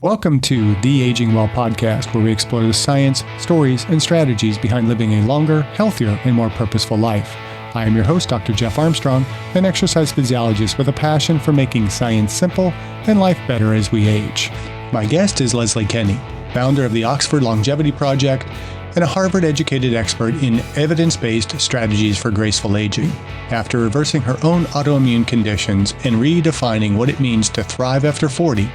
Welcome to the Aging Well podcast, where we explore the science, stories, and strategies behind living a longer, healthier, and more purposeful life. I am your host, Dr. Jeff Armstrong, an exercise physiologist with a passion for making science simple and life better as we age. My guest is Leslie Kenny, founder of the Oxford Longevity Project and a Harvard-educated expert in evidence-based strategies for graceful aging. After reversing her own autoimmune conditions and redefining what it means to thrive after 40,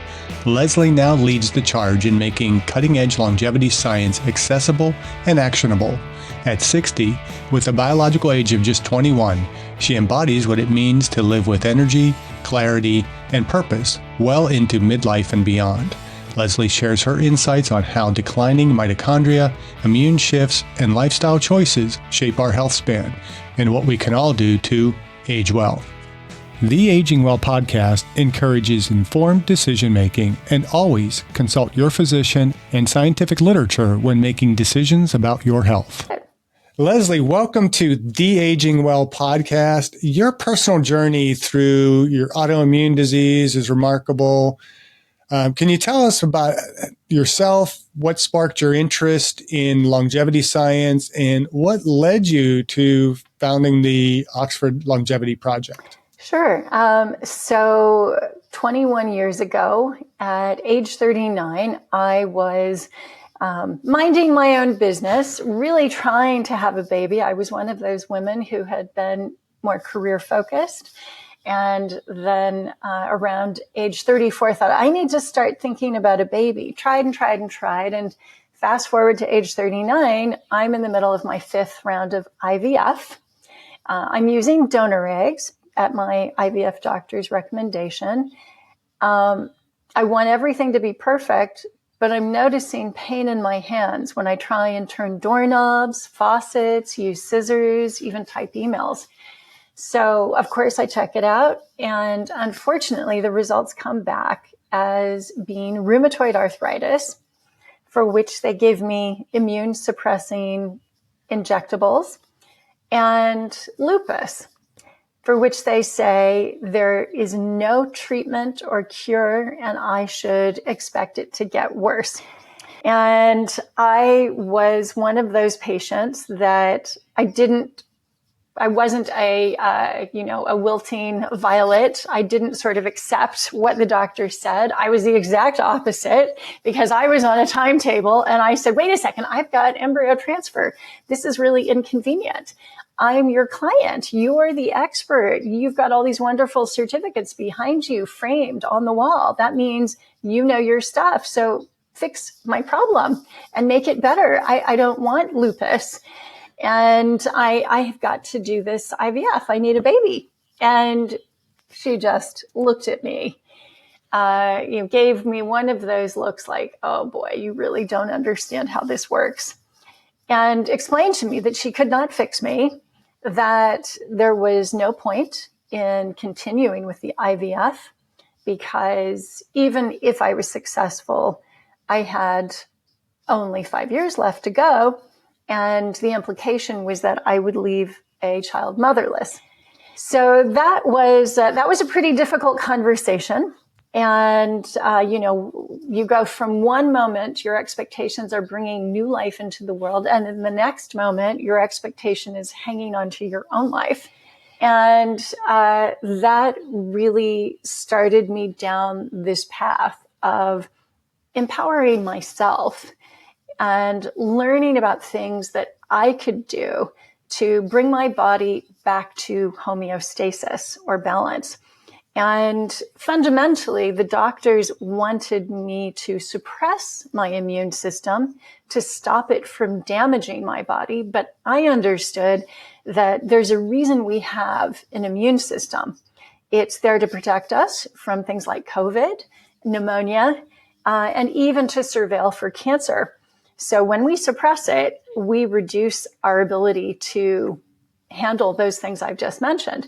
Leslie now leads the charge in making cutting-edge longevity science accessible and actionable. At 60, with a biological age of just 21, she embodies what it means to live with energy, clarity, and purpose well into midlife and beyond. Leslie shares her insights on how declining mitochondria, immune shifts, and lifestyle choices shape our health span, and what we can all do to age well. The Aging Well podcast encourages informed decision-making and always consult your physician and scientific literature when making decisions about your health. Leslie, welcome to the Aging Well podcast. Your personal journey through your autoimmune disease is remarkable. Can you tell us about yourself, what sparked your interest in longevity science, and what led you to founding the Oxford Longevity Project? Sure. So 21 years ago, at age 39, I was minding my own business, really trying to have a baby. I was one of those women who had been more career focused. And then around age 34, thought I need to start thinking about a baby. Tried. And fast forward to age 39, I'm in the middle of my 5th round of IVF. I'm using donor eggs at my IVF doctor's recommendation. I want everything to be perfect, but I'm noticing pain in my hands when I try and turn doorknobs, faucets, use scissors, even type emails. So, of course, I check it out, and unfortunately, the results come back as being rheumatoid arthritis, for which they give me immune-suppressing injectables, and lupus, for which they say there is no treatment or cure, and I should expect it to get worse. And I was one of those patients that I wasn't a wilting violet. I didn't sort of accept what the doctor said. I was the exact opposite because I was on a timetable and I said, wait a second, I've got embryo transfer. This is really inconvenient. I'm your client. You're the expert. You've got all these wonderful certificates behind you framed on the wall. That means you know your stuff. So fix my problem and make it better. I don't want lupus. And I have got to do this IVF. I need a baby. And she just looked at me, gave me one of those looks like, oh boy, you really don't understand how this works. And explained to me that she could not fix me, that there was no point in continuing with the IVF because even if I was successful, I had only 5 years left to go. And the implication was that I would leave a child motherless. So that was a pretty difficult conversation. And, you go from one moment, your expectations are bringing new life into the world. And in the next moment, your expectation is hanging on to your own life. And that really started me down this path of empowering myself and learning about things that I could do to bring my body back to homeostasis or balance. And fundamentally, the doctors wanted me to suppress my immune system to stop it from damaging my body. But I understood that there's a reason we have an immune system. It's there to protect us from things like COVID, pneumonia, and even to surveil for cancer. So when we suppress it, we reduce our ability to handle those things I've just mentioned.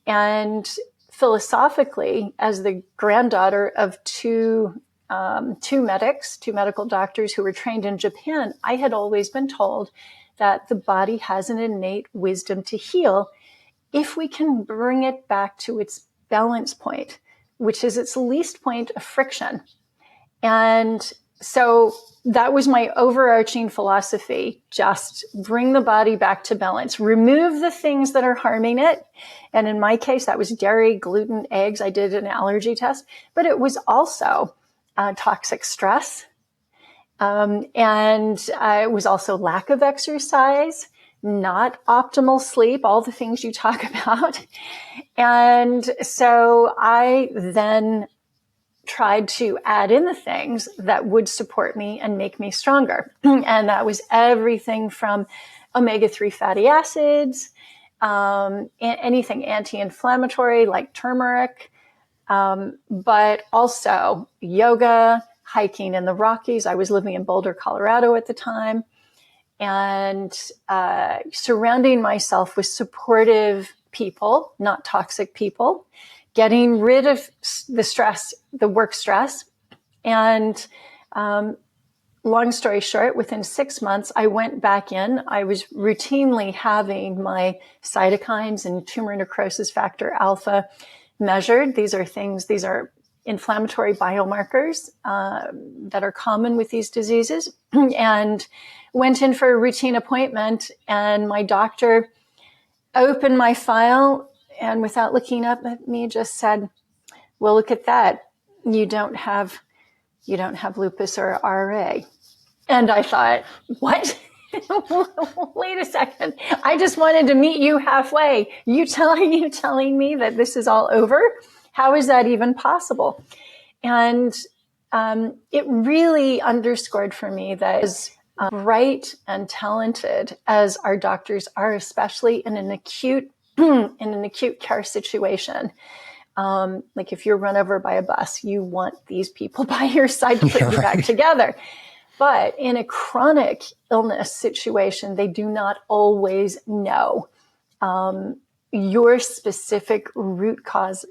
And philosophically, as the granddaughter of two medical doctors who were trained in Japan, I had always been told that the body has an innate wisdom to heal if we can bring it back to its balance point, which is its least point of friction. And so that was my overarching philosophy. Just bring the body back to balance, remove the things that are harming it. And in my case, that was dairy, gluten, eggs. I did an allergy test, but it was also toxic stress. And it was also lack of exercise, not optimal sleep, all the things you talk about. And so I then tried to add in the things that would support me and make me stronger. And that was everything from omega-3 fatty acids, anything anti-inflammatory like turmeric, but also yoga, hiking in the Rockies. I was living in Boulder, Colorado at the time, and surrounding myself with supportive people, not toxic people, getting rid of the stress, the work stress. And long story short, within 6 months, I went back in. I was routinely having my cytokines and tumor necrosis factor alpha measured. These are inflammatory biomarkers that are common with these diseases. And went in for a routine appointment, and my doctor opened my file and without looking up at me just said, well, look at that. You don't have lupus or RA. And I thought, what? Wait a second. I just wanted to meet you halfway. You telling me that this is all over? How is that even possible? And it really underscored for me that as bright and talented as our doctors are, especially in an acute care situation, like if you're run over by a bus, you want these people by your side to put you back together. But in a chronic illness situation, they do not always know your specific root causes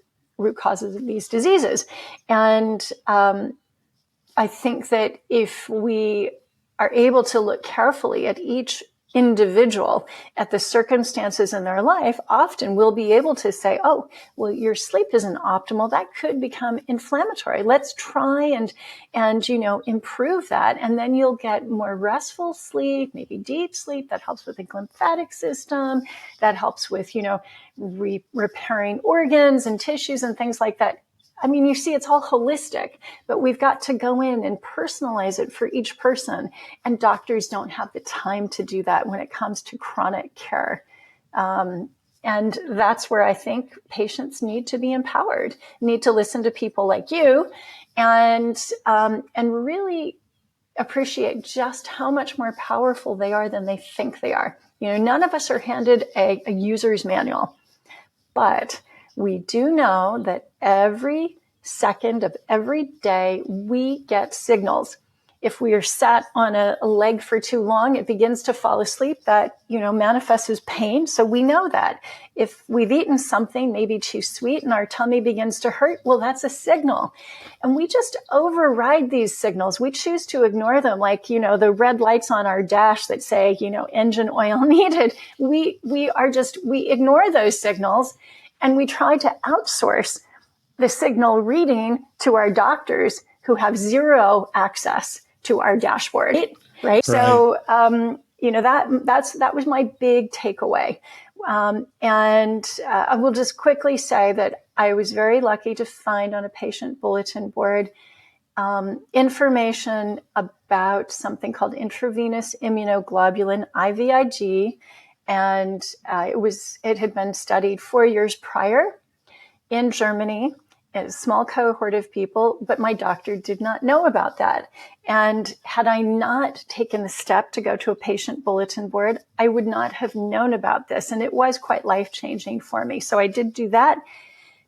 of these diseases. And I think that if we are able to look carefully at each individual, at the circumstances in their life, often we'll be able to say, oh, well, your sleep isn't optimal. That could become inflammatory. Let's try and improve that. And then you'll get more restful sleep, maybe deep sleep. That helps with the lymphatic system. That helps with, repairing organs and tissues and things like that. I mean, you see, it's all holistic, but we've got to go in and personalize it for each person. And doctors don't have the time to do that when it comes to chronic care. And that's where I think patients need to be empowered, need to listen to people like you and really appreciate just how much more powerful they are than they think they are. None of us are handed a user's manual, but we do know that every second of every day we get signals. If we are sat on a leg for too long, it begins to fall asleep. That, manifests as pain. So we know that. If we've eaten something maybe too sweet and our tummy begins to hurt, well, that's a signal. And we just override these signals. We choose to ignore them, like, the red lights on our dash that say, engine oil needed. We ignore those signals. And we try to outsource the signal reading to our doctors who have zero access to our dashboard, right? So, that was my big takeaway. I will just quickly say that I was very lucky to find on a patient bulletin board information about something called intravenous immunoglobulin, IVIG. And it had been studied 4 years prior in Germany, in a small cohort of people, but my doctor did not know about that. And had I not taken the step to go to a patient bulletin board, I would not have known about this. And it was quite life-changing for me. So I did do that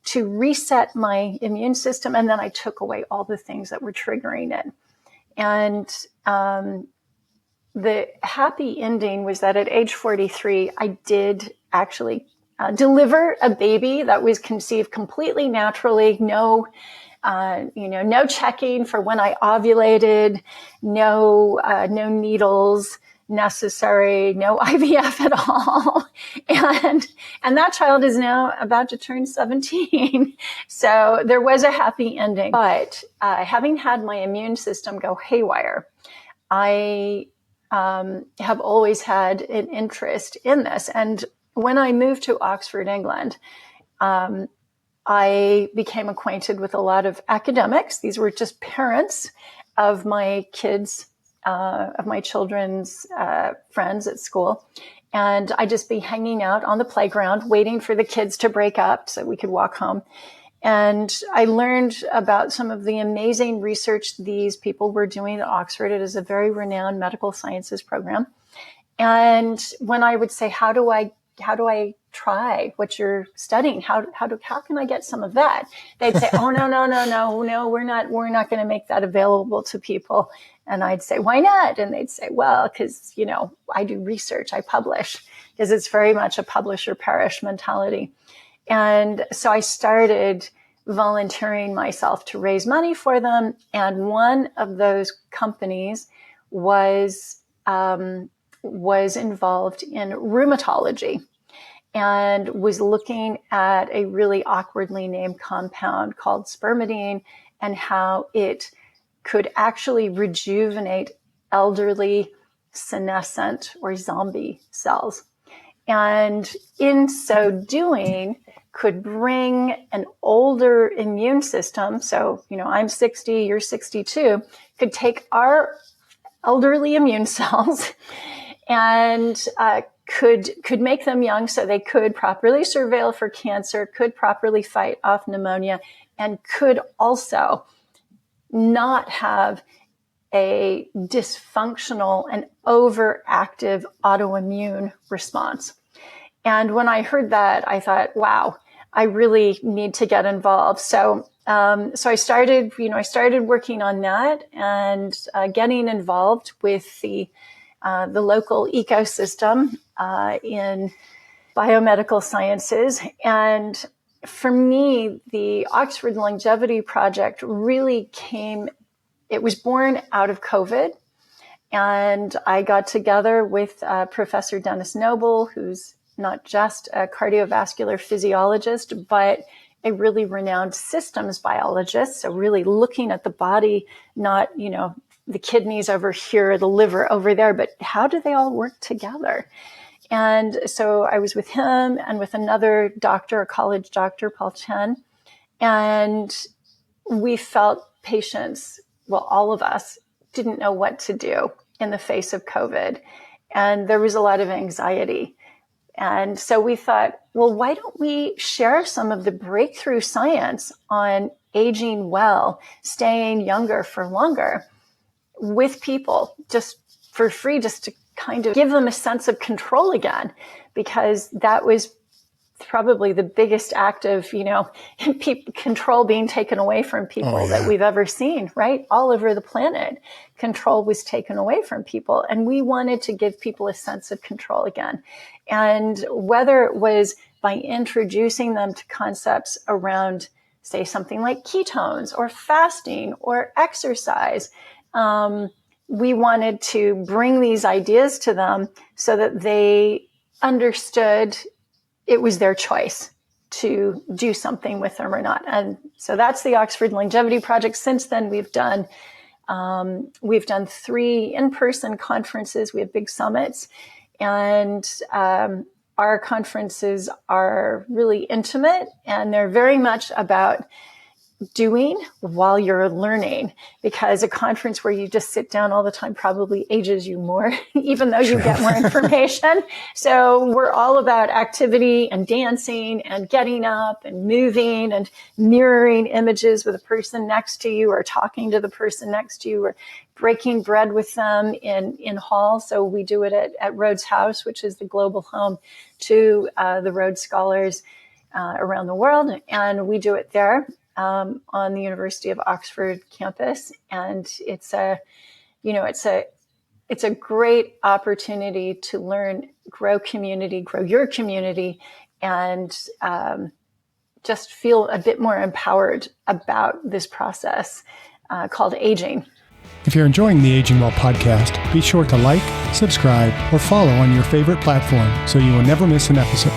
to reset my immune system. And then I took away all the things that were triggering it. And the happy ending was that at age 43, I did actually deliver a baby that was conceived completely naturally. No checking for when I ovulated, no needles, necessary, no IVF at all. And that child is now about to turn 17. So there was a happy ending. But having had my immune system go haywire, I have always had an interest in this. And when I moved to Oxford, England, I became acquainted with a lot of academics. These were just parents of my kids, of my children's friends at school. And I'd just be hanging out on the playground, waiting for the kids to break up so we could walk home. And I learned about some of the amazing research these people were doing at Oxford. It is a very renowned medical sciences program. And when I would say, how do I try what you're studying? How can I get some of that? They'd say, oh, no, we're not going to make that available to people. And I'd say, why not? And they'd say, well, because, I do research, I publish, because it's very much a publish or perish mentality. And so I started volunteering myself to raise money for them. And one of those companies was involved in rheumatology and was looking at a really awkwardly named compound called spermidine and how it could actually rejuvenate elderly senescent or zombie cells. And in so doing, could bring an older immune system. So, I'm 60, you're 62, could take our elderly immune cells and could make them young so they could properly surveil for cancer, could properly fight off pneumonia, and could also not have a dysfunctional and overactive autoimmune response. And when I heard that, I thought, wow, I really need to get involved. So I started working on that and getting involved with the local ecosystem in biomedical sciences. And for me, the Oxford Longevity Project really it was born out of COVID. And I got together with Professor Dennis Noble, who's not just a cardiovascular physiologist, but a really renowned systems biologist. So really looking at the body, not, the kidneys over here, the liver over there, but how do they all work together? And so I was with him and with another doctor, a college doctor, Paul Chen, and we felt patients, well, all of us didn't know what to do in the face of COVID. And there was a lot of anxiety. And so we thought, well, why don't we share some of the breakthrough science on aging well, staying younger for longer with people just for free, just to kind of give them a sense of control again, because that was probably the biggest act of, control being taken away from people that we've ever seen, right? All over the planet, control was taken away from people. And we wanted to give people a sense of control again. And whether it was by introducing them to concepts around, say, something like ketones or fasting or exercise, we wanted to bring these ideas to them so that they understood it was their choice to do something with them or not. And so that's the Oxford Longevity Project. Since then, we've done 3 in-person conferences. We have big summits, and our conferences are really intimate, and they're very much about doing while you're learning, because a conference where you just sit down all the time probably ages you more, even though you get more information. So we're all about activity and dancing and getting up and moving and mirroring images with the person next to you, or talking to the person next to you, or breaking bread with them in hall. So we do it at Rhodes House, which is the global home to the Rhodes Scholars around the world. And we do it there on the University of Oxford campus. And it's a great opportunity to learn, grow your community, and just feel a bit more empowered about this process called aging. If you're enjoying the Aging Well podcast, be sure to like, subscribe, or follow on your favorite platform so you will never miss an episode.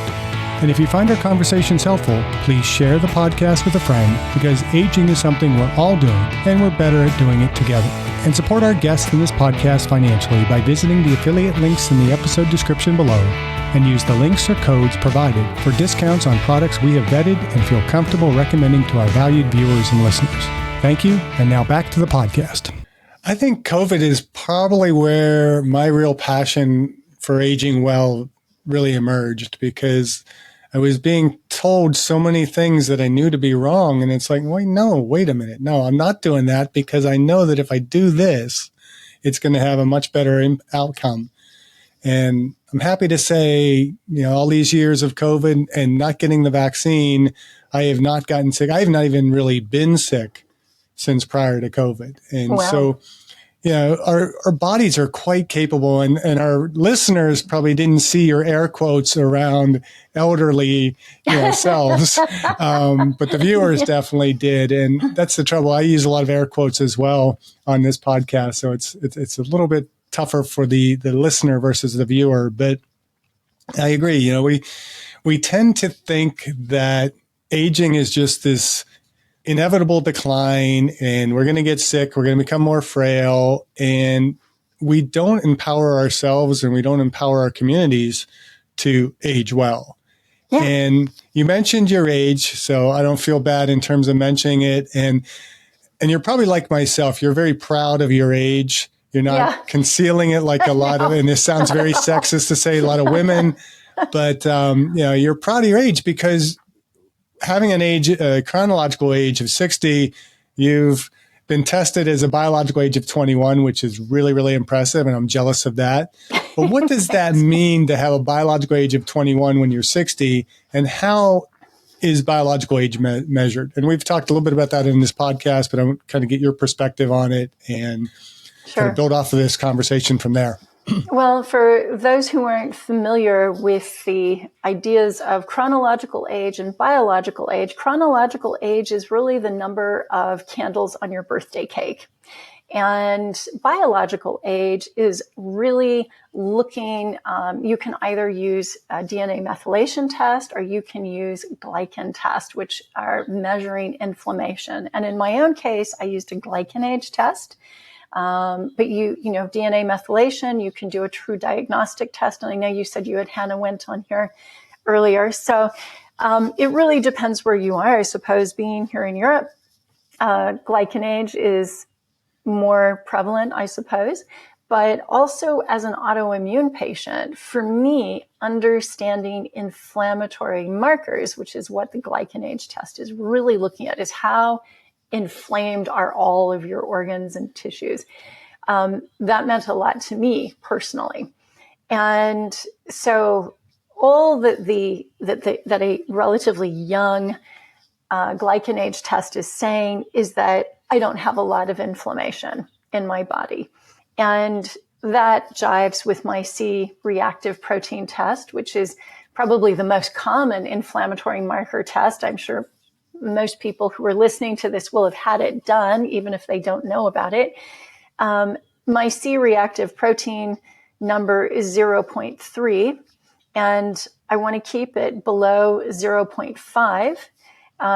And if you find our conversations helpful, please share the podcast with a friend, because aging is something we're all doing and we're better at doing it together. And support our guests in this podcast financially by visiting the affiliate links in the episode description below, and use the links or codes provided for discounts on products we have vetted and feel comfortable recommending to our valued viewers and listeners. Thank you, and now back to the podcast. I think COVID is probably where my real passion for aging well really emerged, because I was being told so many things that I knew to be wrong. And it's like, wait a minute. No, I'm not doing that, because I know that if I do this, it's going to have a much better outcome. And I'm happy to say, all these years of COVID and not getting the vaccine, I have not gotten sick. I have not even really been sick since prior to COVID. And Wow. So, our bodies are quite capable, and our listeners probably didn't see your air quotes around elderly selves, but the viewers definitely did. And that's the trouble. I use a lot of air quotes as well on this podcast. So it's a little bit tougher for the listener versus the viewer, but I agree. We tend to think that aging is just this inevitable decline, and we're going to get sick, we're going to become more frail, and we don't empower ourselves and we don't empower our communities to age well. Yeah. And you mentioned your age, so I don't feel bad in terms of mentioning it. And you're probably like myself, you're very proud of your age. You're not concealing it like a lot of, and this sounds very sexist to say, a lot of women, but you're proud of your age, because having a chronological age of 60, you've been tested as a biological age of 21, which is really, really impressive, and I'm jealous of that. But what does that mean to have a biological age of 21 when you're 60, and how is biological age measured? And we've talked a little bit about that in this podcast, but I want to kind of get your perspective on it and kind of build off of this conversation from there. Well, for those who aren't familiar with the ideas of chronological age and biological age, chronological age is really the number of candles on your birthday cake. And biological age is really looking, you can either use a DNA methylation test, or you can use glycan test, which are measuring inflammation. And in my own case, I used a glycan age test. But DNA methylation, you can do a true diagnostic test. And I know you said you had Hannah went on here earlier. So it really depends where you are. I suppose being here in Europe, glycan age is more prevalent, I suppose. But also as an autoimmune patient, for me, understanding inflammatory markers, which is what the glycan age test is really looking at, is how inflamed are all of your organs and tissues. That meant a lot to me personally. And so all that a relatively young glycan age test is saying is that I don't have a lot of inflammation in my body. And that jives with my C-reactive protein test, which is probably the most common inflammatory marker test. I'm sure most people who are listening to this will have had it done, even if they don't know about it. My C-reactive protein number is 0.3, and I want to keep it below 0.5.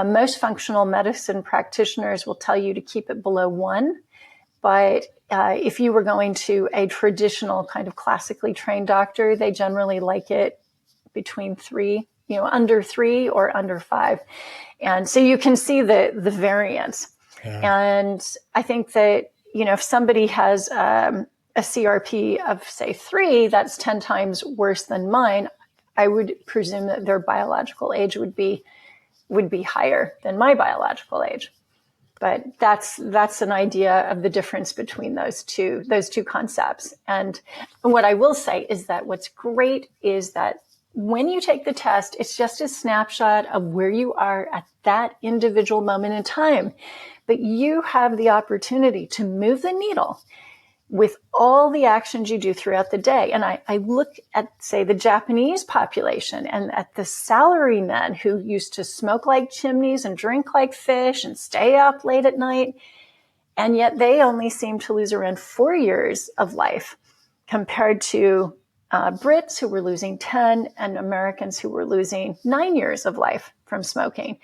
Most functional medicine practitioners will tell you to keep it below 1. But if you were going to a traditional kind of classically trained doctor, they generally like it between 3, under 3 or under 5. And so you can see the variance. Yeah. And I think that, if somebody has a CRP of, say, 3, that's 10 times worse than mine, I would presume that their biological age would be higher than my biological age. But that's an idea of the difference between those two concepts. And what I will say is that what's great is that when you take the test, it's just a snapshot of where you are at that individual moment in time. But you have the opportunity to move the needle with all the actions you do throughout the day. And I look at, say, the Japanese population and at the salarymen who used to smoke like chimneys and drink like fish and stay up late at night. And yet they only seem to lose around 4 years of life compared to Brits who were losing 10 and Americans who were losing 9 years of life from smoking.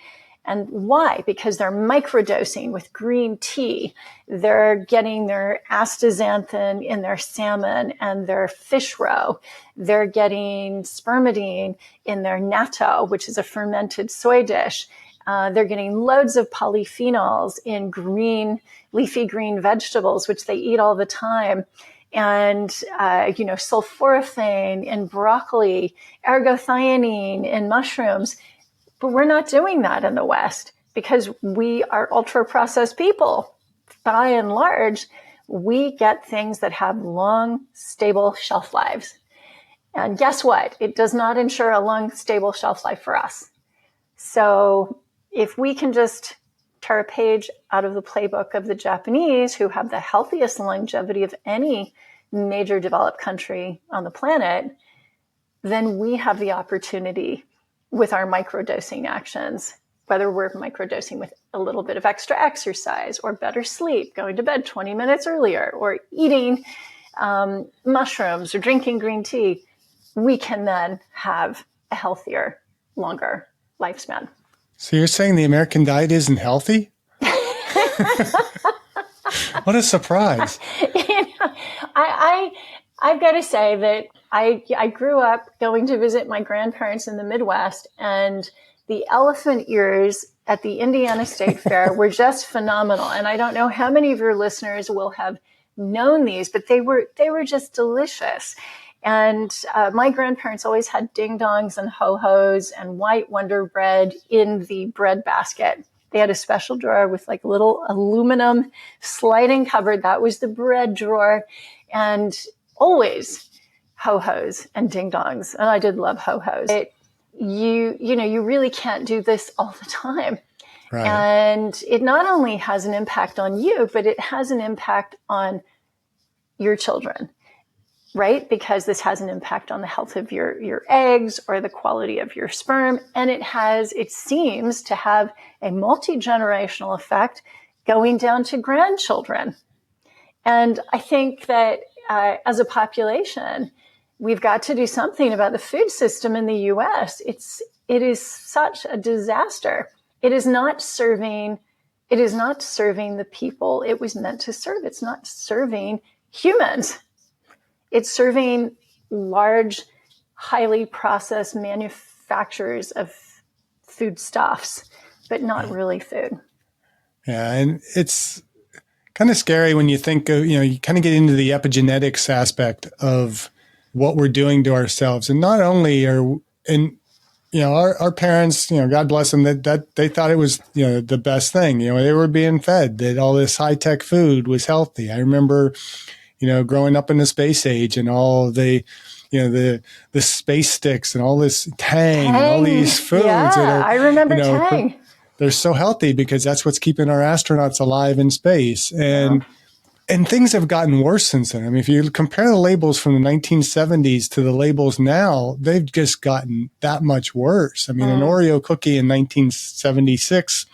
And why? Because they're microdosing with green tea. They're getting their astaxanthin in their salmon and their fish roe. They're getting spermidine in their natto, which is a fermented soy dish. They're getting loads of polyphenols in leafy green vegetables, which they eat all the time. And, sulforaphane in broccoli, ergothioneine in mushrooms. But we're not doing that in the West because we are ultra-processed people. By and large, we get things that have long, stable shelf lives. And guess what? It does not ensure a long, stable shelf life for us. So if we can just tear a page out of the playbook of the Japanese, who have the healthiest longevity of any major developed country on the planet, then we have the opportunity with our microdosing actions, whether we're microdosing with a little bit of extra exercise or better sleep, going to bed 20 minutes earlier, or eating mushrooms or drinking green tea, we can then have a healthier, longer lifespan. So you're saying the American diet isn't healthy? What a surprise. I've got to say that I grew up going to visit my grandparents in the Midwest, and the elephant ears at the Indiana State Fair were just phenomenal. And I don't know how many of your listeners will have known these, but they were just delicious. And my grandparents always had ding-dongs and ho-hos and white Wonder Bread in the bread basket. They had a special drawer with like a little aluminum sliding cupboard. That was the bread drawer. And always ho-hos and ding-dongs. And I did love ho-hos. You really can't do this all the time. Right. And it not only has an impact on you, but it has an impact on your children, right? Because this has an impact on the health of your eggs or the quality of your sperm. And it seems to have a multi-generational effect going down to grandchildren. And I think that as a population, we've got to do something about the food system in the U.S. It is such a disaster. It is not serving the people it was meant to serve. It's not serving humans. It's serving large, highly processed manufacturers of foodstuffs, but not really food. Yeah, and it's kind of scary when you think of, you kind of get into the epigenetics aspect of what we're doing to ourselves. And not only our parents, God bless them, that they thought it was, the best thing. They were being fed that all this high-tech food was healthy. I remember, growing up in the space age and all the space sticks and all this Tang and all these foods. Yeah, I remember Tang. They're so healthy because that's what's keeping our astronauts alive in space. And things have gotten worse since then. I mean, if you compare the labels from the 1970s to the labels now, they've just gotten that much worse. I mean, an Oreo cookie in 1976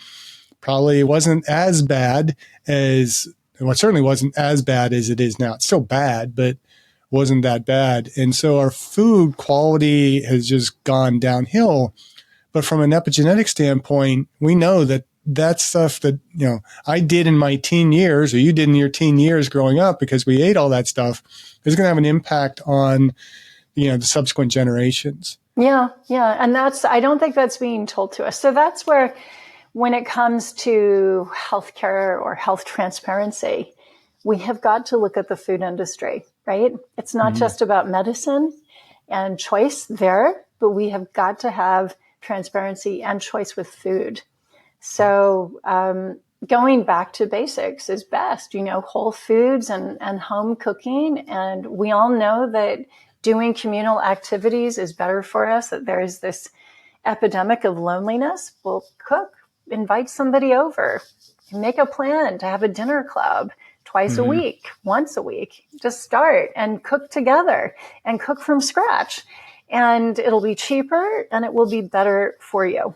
probably wasn't as bad it certainly wasn't as bad as it is now. It's still bad, but wasn't that bad. And so our food quality has just gone downhill. But from an epigenetic standpoint, we know that stuff that, I did in my teen years, or you did in your teen years growing up, because we ate all that stuff, is going to have an impact on, the subsequent generations. Yeah. And I don't think that's being told to us. So that's where, when it comes to healthcare or health transparency, we have got to look at the food industry, right? It's not just about medicine and choice there, but we have got to have transparency and choice with food. So going back to basics is best, whole foods and home cooking. And we all know that doing communal activities is better for us, that there is this epidemic of loneliness. Well, cook, invite somebody over, make a plan to have a dinner club twice a week, once a week. Just start and cook together and cook from scratch. And it'll be cheaper and it will be better for you.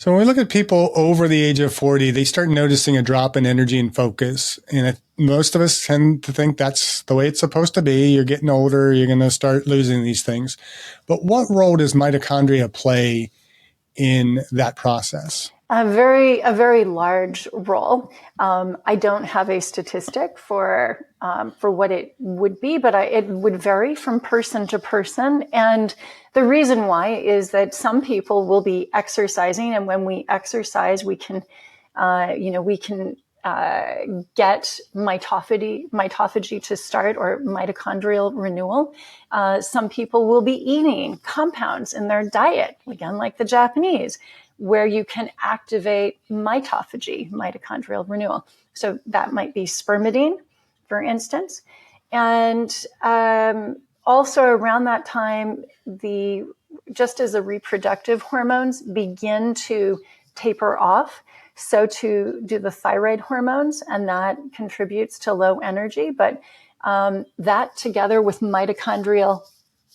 So when we look at people over the age of 40, they start noticing a drop in energy and focus. And most of us tend to think that's the way it's supposed to be. You're getting older, you're going to start losing these things. But what role does mitochondria play in that process? A very large role. I don't have a statistic for what it would be, but it would vary from person to person. And the reason why is that some people will be exercising, and when we exercise, we can get mitophagy to start, or mitochondrial renewal. Some people will be eating compounds in their diet, again, like the Japanese, where you can activate mitophagy, mitochondrial renewal. So that might be spermidine, for instance. And also around that time, just as the reproductive hormones begin to taper off, so too do the thyroid hormones, and that contributes to low energy. But that, together with mitochondrial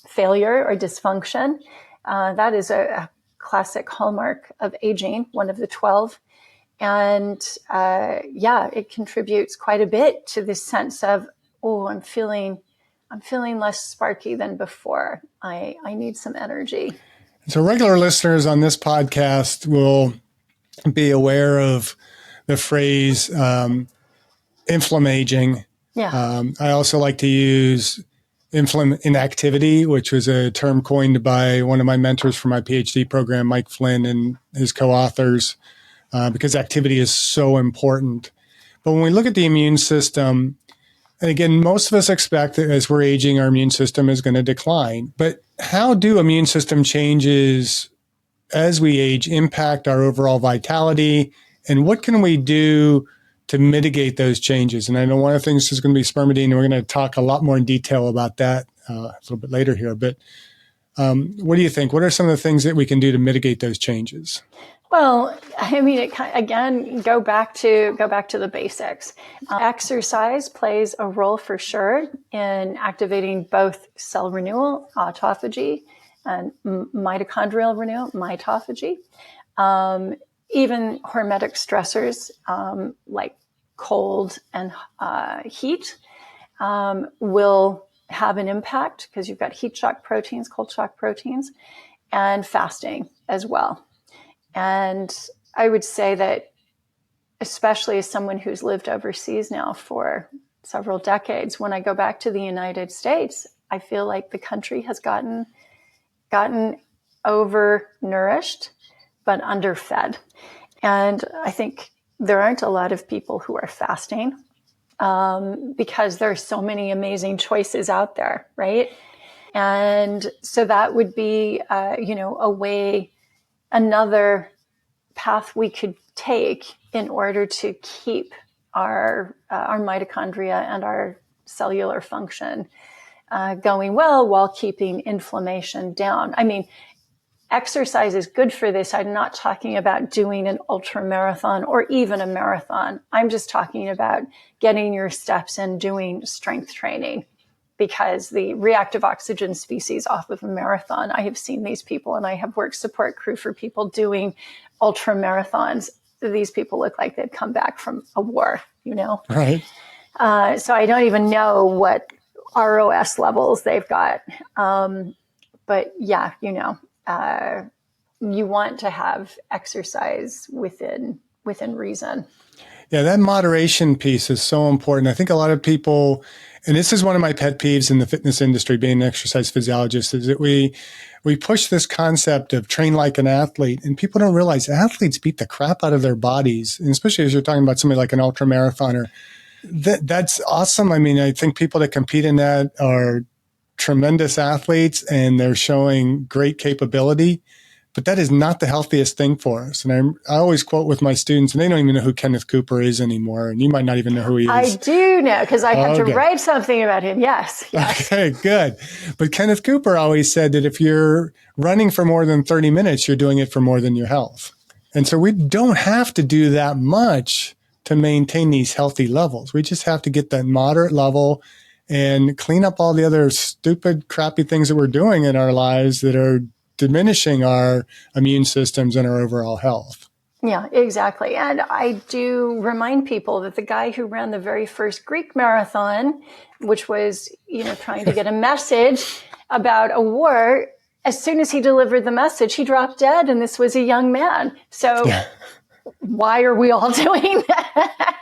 failure or dysfunction, that is a classic hallmark of aging, one of the 12. And it contributes quite a bit to this sense of, I'm feeling less sparky than before. I need some energy. So regular listeners on this podcast will be aware of the phrase inflammaging. Yeah. I also like to use inactivity, which was a term coined by one of my mentors for my PhD program, Mike Flynn, and his co-authors, because activity is so important. But when we look at the immune system, and again, most of us expect that as we're aging, our immune system is going to decline. But how do immune system changes as we age impact our overall vitality? And what can we do to mitigate those changes? And I know one of the things is going to be spermidine, and we're going to talk a lot more in detail about that a little bit later here. But what do you think? What are some of the things that we can do to mitigate those changes? Well, I mean, again, go back to the basics. Exercise plays a role for sure in activating both cell renewal, autophagy, and mitochondrial renewal, mitophagy. Even hormetic stressors like cold and heat will have an impact, because you've got heat shock proteins, cold shock proteins, and fasting as well. And I would say that, especially as someone who's lived overseas now for several decades, when I go back to the United States, I feel like the country has gotten overnourished, but underfed. And I think there aren't a lot of people who are fasting because there are so many amazing choices out there, right? And so that would be, a way, another path we could take in order to keep our mitochondria and our cellular function going well, while keeping inflammation down. I mean, exercise is good for this. I'm not talking about doing an ultra marathon or even a marathon. I'm just talking about getting your steps and doing strength training, because the reactive oxygen species off of a marathon, I have seen these people, and I have worked support crew for people doing ultra marathons. These people look like they'd come back from a war, Right. So I don't even know what ROS levels they've got. But yeah, you want to have exercise within reason. Yeah, that moderation piece is so important. I think a lot of people, and this is one of my pet peeves in the fitness industry, being an exercise physiologist, is that we push this concept of train like an athlete, and people don't realize athletes beat the crap out of their bodies, and especially as you're talking about somebody like an ultra marathoner. That's awesome. I mean, I think people that compete in that are tremendous athletes, and they're showing great capability. But that is not the healthiest thing for us. And I always quote with my students, and they don't even know who Kenneth Cooper is anymore. And you might not even know who he is. I do know, because I have to write something about him. Yes. Okay, good. But Kenneth Cooper always said that if you're running for more than 30 minutes, you're doing it for more than your health. And so we don't have to do that much to maintain these healthy levels. We just have to get that moderate level and clean up all the other stupid, crappy things that we're doing in our lives that are diminishing our immune systems and our overall health. Yeah, exactly. And I do remind people that the guy who ran the very first Greek marathon, which was, trying to get a message about a war, as soon as he delivered the message, he dropped dead. And this was a young man. So why are we all doing that?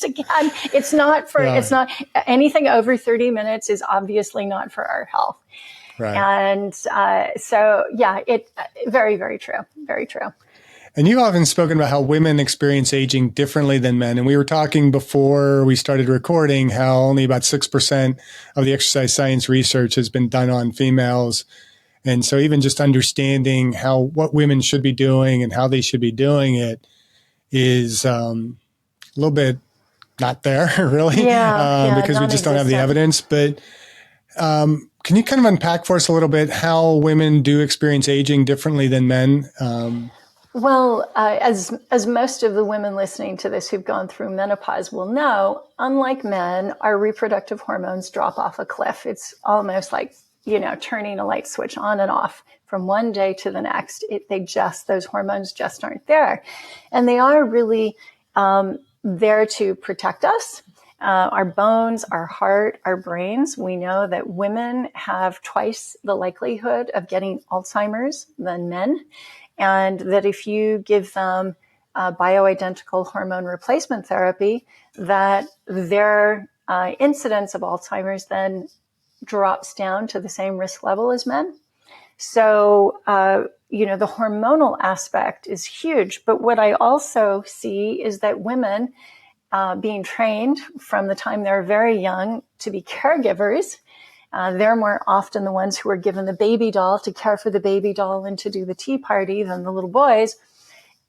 Again, it's not anything over 30 minutes is obviously not for our health. Right. And very, very true. Very true. And you've often spoken about how women experience aging differently than men. And we were talking before we started recording how only about 6% of the exercise science research has been done on females. And so even just understanding what women should be doing and how they should be doing it is a little bit not there, really, because we just don't have the evidence. But can you kind of unpack for us a little bit how women do experience aging differently than men? Well, as most of the women listening to this who've gone through menopause will know, unlike men, our reproductive hormones drop off a cliff. It's almost like, turning a light switch on and off from one day to the next. Those hormones just aren't there. And they are really there to protect us. Our bones, our heart, our brains. We know that women have twice the likelihood of getting Alzheimer's than men. And that if you give them bioidentical hormone replacement therapy, that their incidence of Alzheimer's then drops down to the same risk level as men. So, the hormonal aspect is huge. But what I also see is that women being trained from the time they're very young to be caregivers, they're more often the ones who are given the baby doll to care for the baby doll and to do the tea party than the little boys.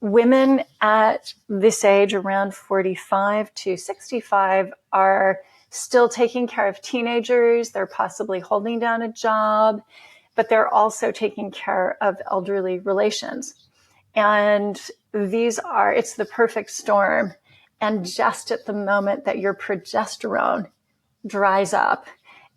Women at this age, around 45 to 65, are still taking care of teenagers. They're possibly holding down a job, but they're also taking care of elderly relations. And it's the perfect storm. And just at the moment that your progesterone dries up,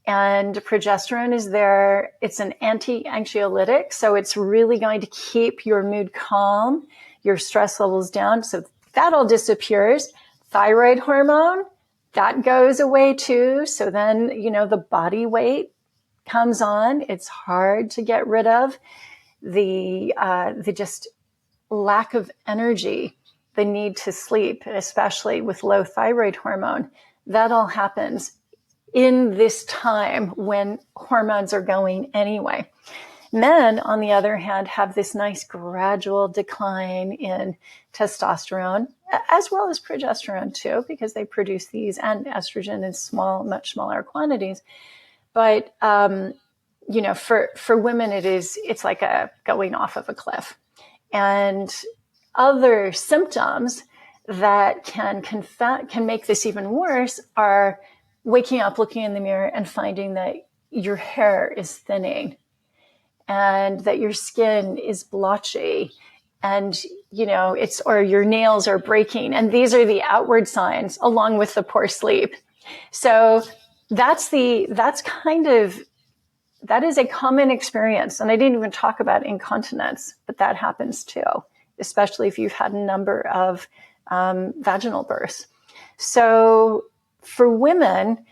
and progesterone is there, it's an anti-anxiolytic, so it's really going to keep your mood calm, your stress levels down. So that all disappears. Thyroid hormone, that goes away too. So then, the body weight comes on. It's hard to get rid of. The just lack of energy, the need to sleep, especially with low thyroid hormone, that all happens in this time when hormones are going anyway. Men, on the other hand, have this nice gradual decline in testosterone, as well as progesterone too, because they produce these, and estrogen in much smaller quantities. But, for women, it's like going off of a cliff. And other symptoms that can make this even worse are waking up, looking in the mirror and finding that your hair is thinning and that your skin is blotchy and, or your nails are breaking. And these are the outward signs along with the poor sleep. So that is a common experience. And I didn't even talk about incontinence, but that happens too, especially if you've had a number of vaginal births. So for women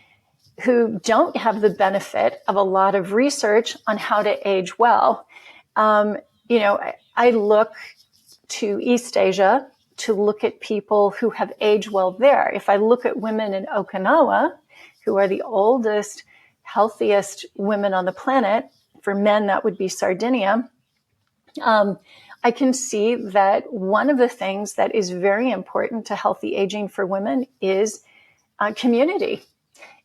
who don't have the benefit of a lot of research on how to age well, I look to East Asia to look at people who have aged well there. If I look at women in Okinawa, who are the oldest, healthiest women on the planet, for men, that would be Sardinia, I can see that one of the things that is very important to healthy aging for women is community.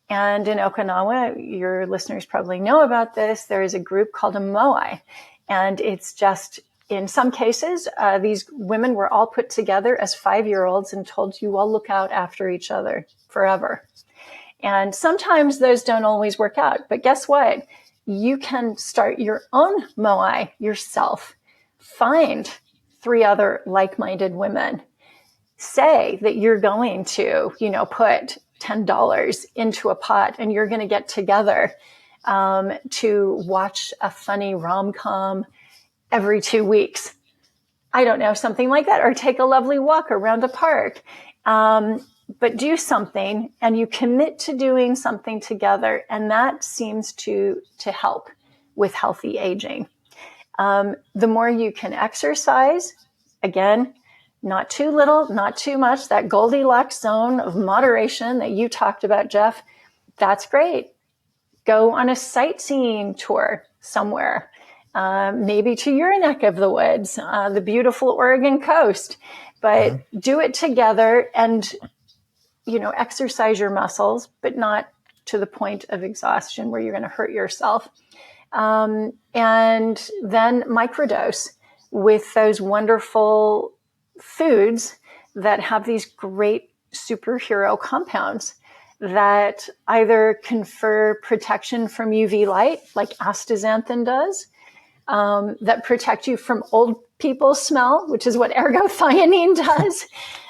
And in Okinawa, your listeners probably know about this, there is a group called a moai. And it's just, in some cases, these women were all put together as 5-year-olds and told you all look out after each other forever. And sometimes those don't always work out. But guess what? You can start your own moai yourself. Find 3 other like-minded women. Say that you're going to, put $10 into a pot and you're going to get together to watch a funny rom-com every 2 weeks. I don't know, something like that, or take a lovely walk around the park. But do something, and you commit to doing something together, and that seems to help with healthy aging. The more you can exercise, again, not too little, not too much, that Goldilocks zone of moderation that you talked about, Jeff, that's great. Go on a sightseeing tour somewhere, maybe to your neck of the woods, the beautiful Oregon coast, but do it together and, exercise your muscles, but not to the point of exhaustion where you're going to hurt yourself. And then microdose with those wonderful foods that have these great superhero compounds that either confer protection from UV light, like astaxanthin does, that protect you from old people's smell, which is what ergothioneine does,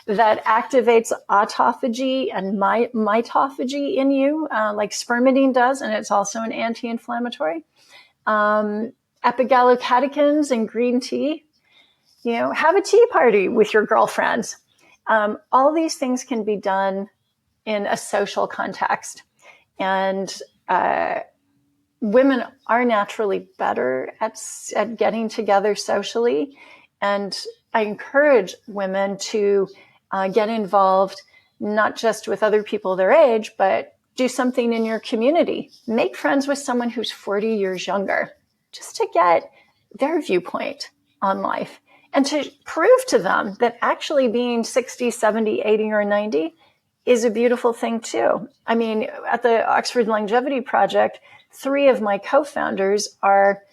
that activates autophagy and mitophagy in you, like spermidine does, and it's also an anti-inflammatory. Epigallocatechins in green tea, have a tea party with your girlfriends. All these things can be done in a social context. And women are naturally better at getting together socially. And I encourage women to get involved, not just with other people their age, but do something in your community. Make friends with someone who's 40 years younger, just to get their viewpoint on life and to prove to them that actually being 60, 70, 80, or 90 is a beautiful thing too. I mean, at the Oxford Longevity Project, 3 of my co-founders are,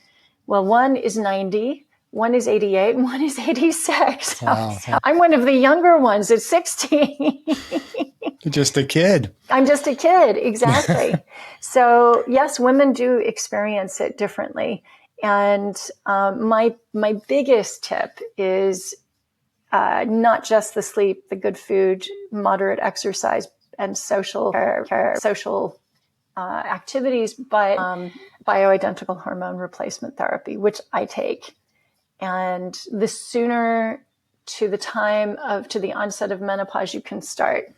one is 90, one is 88, and one is 86. Wow. So I'm one of the younger ones at 60. Just a kid. I'm just a kid, exactly. So yes, women do experience it differently. And my biggest tip is not just the sleep, the good food, moderate exercise, and social activities, but bioidentical hormone replacement therapy, which I take. And the sooner to the onset of menopause you can start,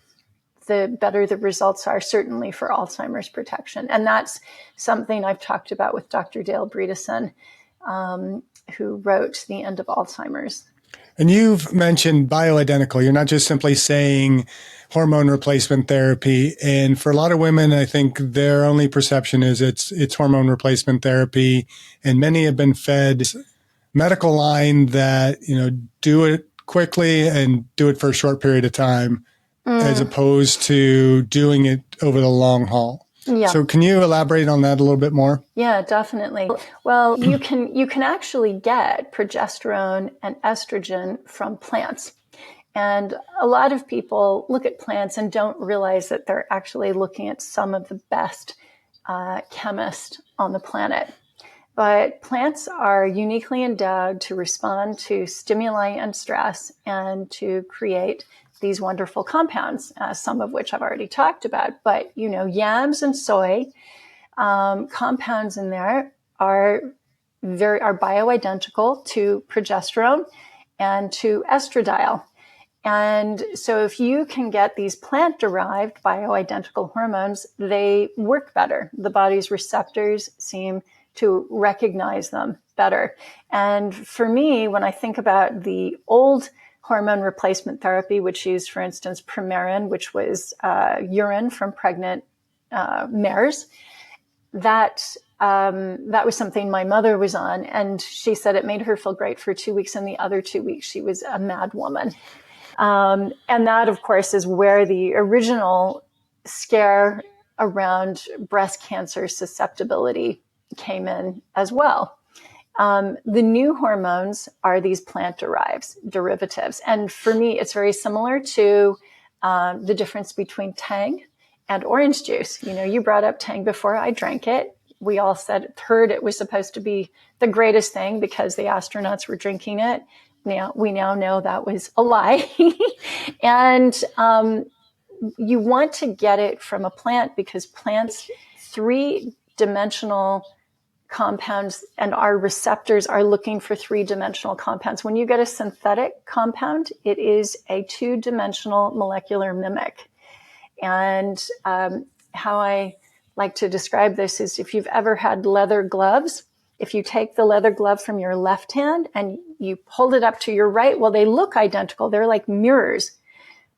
the better the results are, certainly for Alzheimer's protection. And that's something I've talked about with Dr. Dale Bredesen, who wrote The End of Alzheimer's. And you've mentioned bioidentical. You're not just simply saying hormone replacement therapy. And for a lot of women, I think their only perception is it's hormone replacement therapy. And many have been fed medical line that, do it quickly and do it for a short period of time, as opposed to doing it over the long haul. Yeah. So can you elaborate on that a little bit more? Yeah, definitely. Well, you can actually get progesterone and estrogen from plants. And a lot of people look at plants and don't realize that they're actually looking at some of the best chemists on the planet. But plants are uniquely endowed to respond to stimuli and stress and to create these wonderful compounds, some of which I've already talked about. But, yams and soy, compounds in there are bioidentical to progesterone and to estradiol. And so if you can get these plant-derived bioidentical hormones, they work better. The body's receptors seem to recognize them better. And for me, when I think about the old hormone replacement therapy, which used, for instance, Premarin, which was urine from pregnant mares, that was something my mother was on. And she said it made her feel great for 2 weeks. And the other 2 weeks, she was a mad woman. And that, of course, is where the original scare around breast cancer susceptibility came in as well. The new hormones are these plant derivatives. And for me, it's very similar to the difference between Tang and orange juice. You brought up Tang before. I drank it. We all heard it was supposed to be the greatest thing because the astronauts were drinking it. Now we know that was a lie. And you want to get it from a plant because plants, 3-dimensional compounds, and our receptors are looking for three-dimensional compounds. When you get a synthetic compound, it is a two-dimensional molecular mimic. And how I like to describe this is if you've ever had leather gloves, if you take the leather glove from your left hand and you hold it up to your right, well, they look identical. They're like mirrors.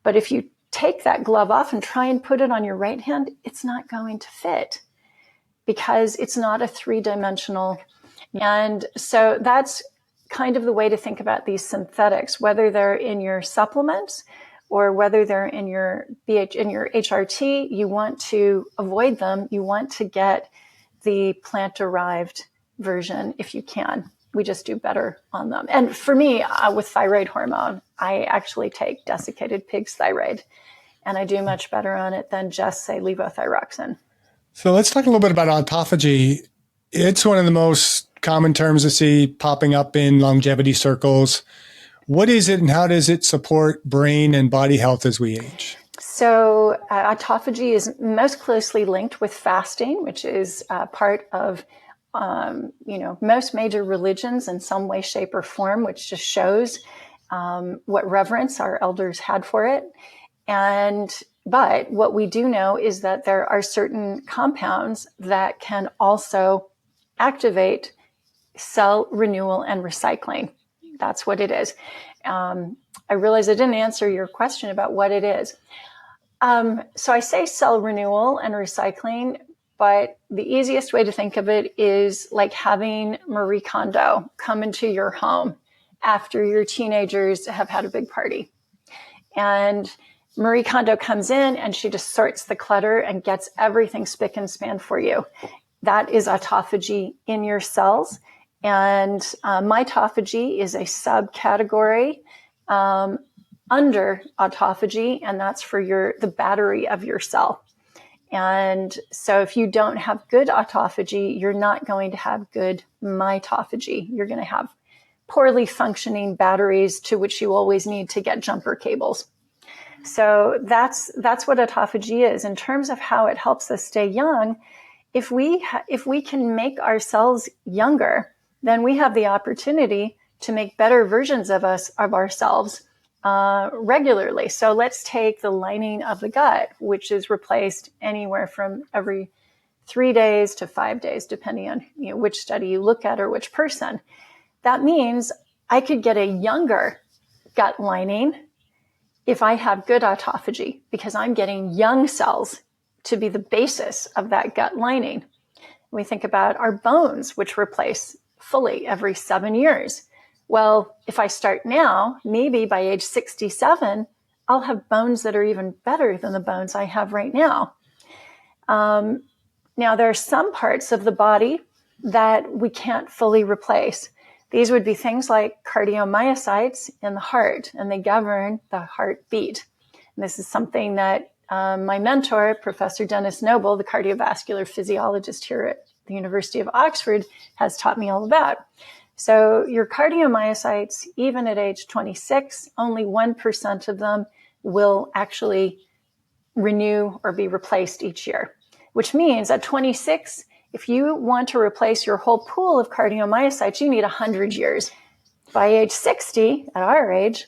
But if you take that glove off and try and put it on your right hand, it's not going to fit because it's not a three-dimensional. And so that's kind of the way to think about these synthetics, whether they're in your supplements or whether they're in your HRT. You want to avoid them. You want to get the plant-derived version if you can. We just do better on them. And for me, with thyroid hormone, I actually take desiccated pig's thyroid, and I do much better on it than just, say, levothyroxine. So let's talk a little bit about autophagy. It's one of the most common terms to see popping up in longevity circles. What is it and how does it support brain and body health as we age? So autophagy is most closely linked with fasting, which is part of most major religions in some way, shape, or form, which just shows what reverence our elders had for it. But what we do know is that there are certain compounds that can also activate cell renewal and recycling. That's what it is. I realize I didn't answer your question about what it is. So I say cell renewal and recycling, but the easiest way to think of it is like having Marie Kondo come into your home after your teenagers have had a big party. And Marie Kondo comes in and she just sorts the clutter and gets everything spick and span for you. That is autophagy in your cells. And mitophagy is a subcategory under autophagy, and that's for the battery of your cell. And so if you don't have good autophagy, you're not going to have good mitophagy. You're going to have poorly functioning batteries to which you always need to get jumper cables. So that's what autophagy is. In terms of how it helps us stay young, if we can make our cells younger, then we have the opportunity to make better versions of ourselves regularly. So let's take the lining of the gut, which is replaced anywhere from every 3 days to 5 days, depending on which study you look at or which person. That means I could get a younger gut lining if I have good autophagy, because I'm getting young cells to be the basis of that gut lining. We think about our bones, which replace fully every 7 years. Well, if I start now, maybe by age 67, I'll have bones that are even better than the bones I have right now. Now, there are some parts of the body that we can't fully replace. These would be things like cardiomyocytes in the heart, and they govern the heartbeat. And this is something that my mentor, Professor Dennis Noble, the cardiovascular physiologist here at the University of Oxford, has taught me all about. So your cardiomyocytes, even at age 26, only 1% of them will actually renew or be replaced each year, which means at 26, if you want to replace your whole pool of cardiomyocytes, you need 100 years. By age 60, at our age,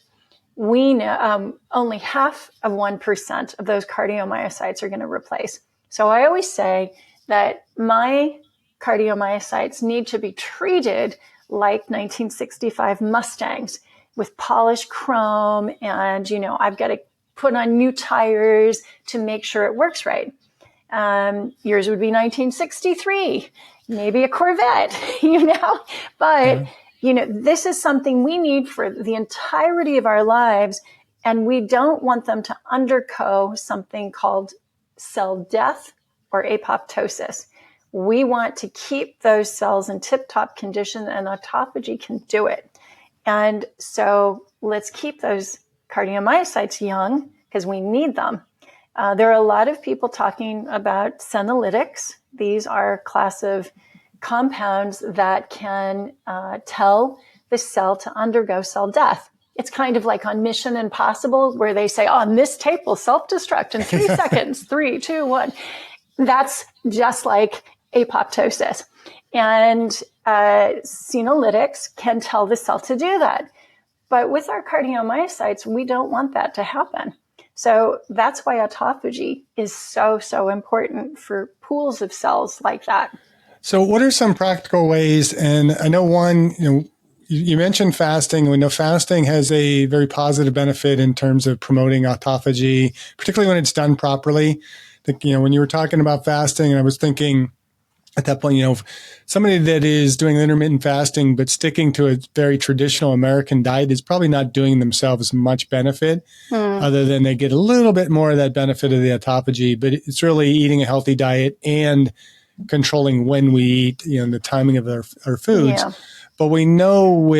we know only half of 1% of those cardiomyocytes are going to replace. So I always say that my cardiomyocytes need to be treated like 1965 Mustangs with polished chrome, and I've got to put on new tires to make sure it works right. Yours would be 1963, maybe a Corvette, but this is something we need for the entirety of our lives, and we don't want them to undergo something called cell death or apoptosis. We want to keep those cells in tip-top condition, and autophagy can do it. And so let's keep those cardiomyocytes young because we need them. There are a lot of people talking about senolytics. These are a class of compounds that can tell the cell to undergo cell death. It's kind of like on Mission Impossible, where they say, on this tape will self-destruct in 3 seconds, 3, 2, 1. That's just like apoptosis. And senolytics can tell the cell to do that. But with our cardiomyocytes, we don't want that to happen. So that's why autophagy is so, so important for pools of cells like that. So what are some practical ways? And I know one, you mentioned fasting. We know fasting has a very positive benefit in terms of promoting autophagy, particularly when it's done properly. When you were talking about fasting, and I was thinking at that point, somebody that is doing intermittent fasting but sticking to a very traditional American diet is probably not doing themselves much benefit, other than they get a little bit more of that benefit of the autophagy. But it's really eating a healthy diet and controlling when we eat, the timing of our foods. Yeah. But we know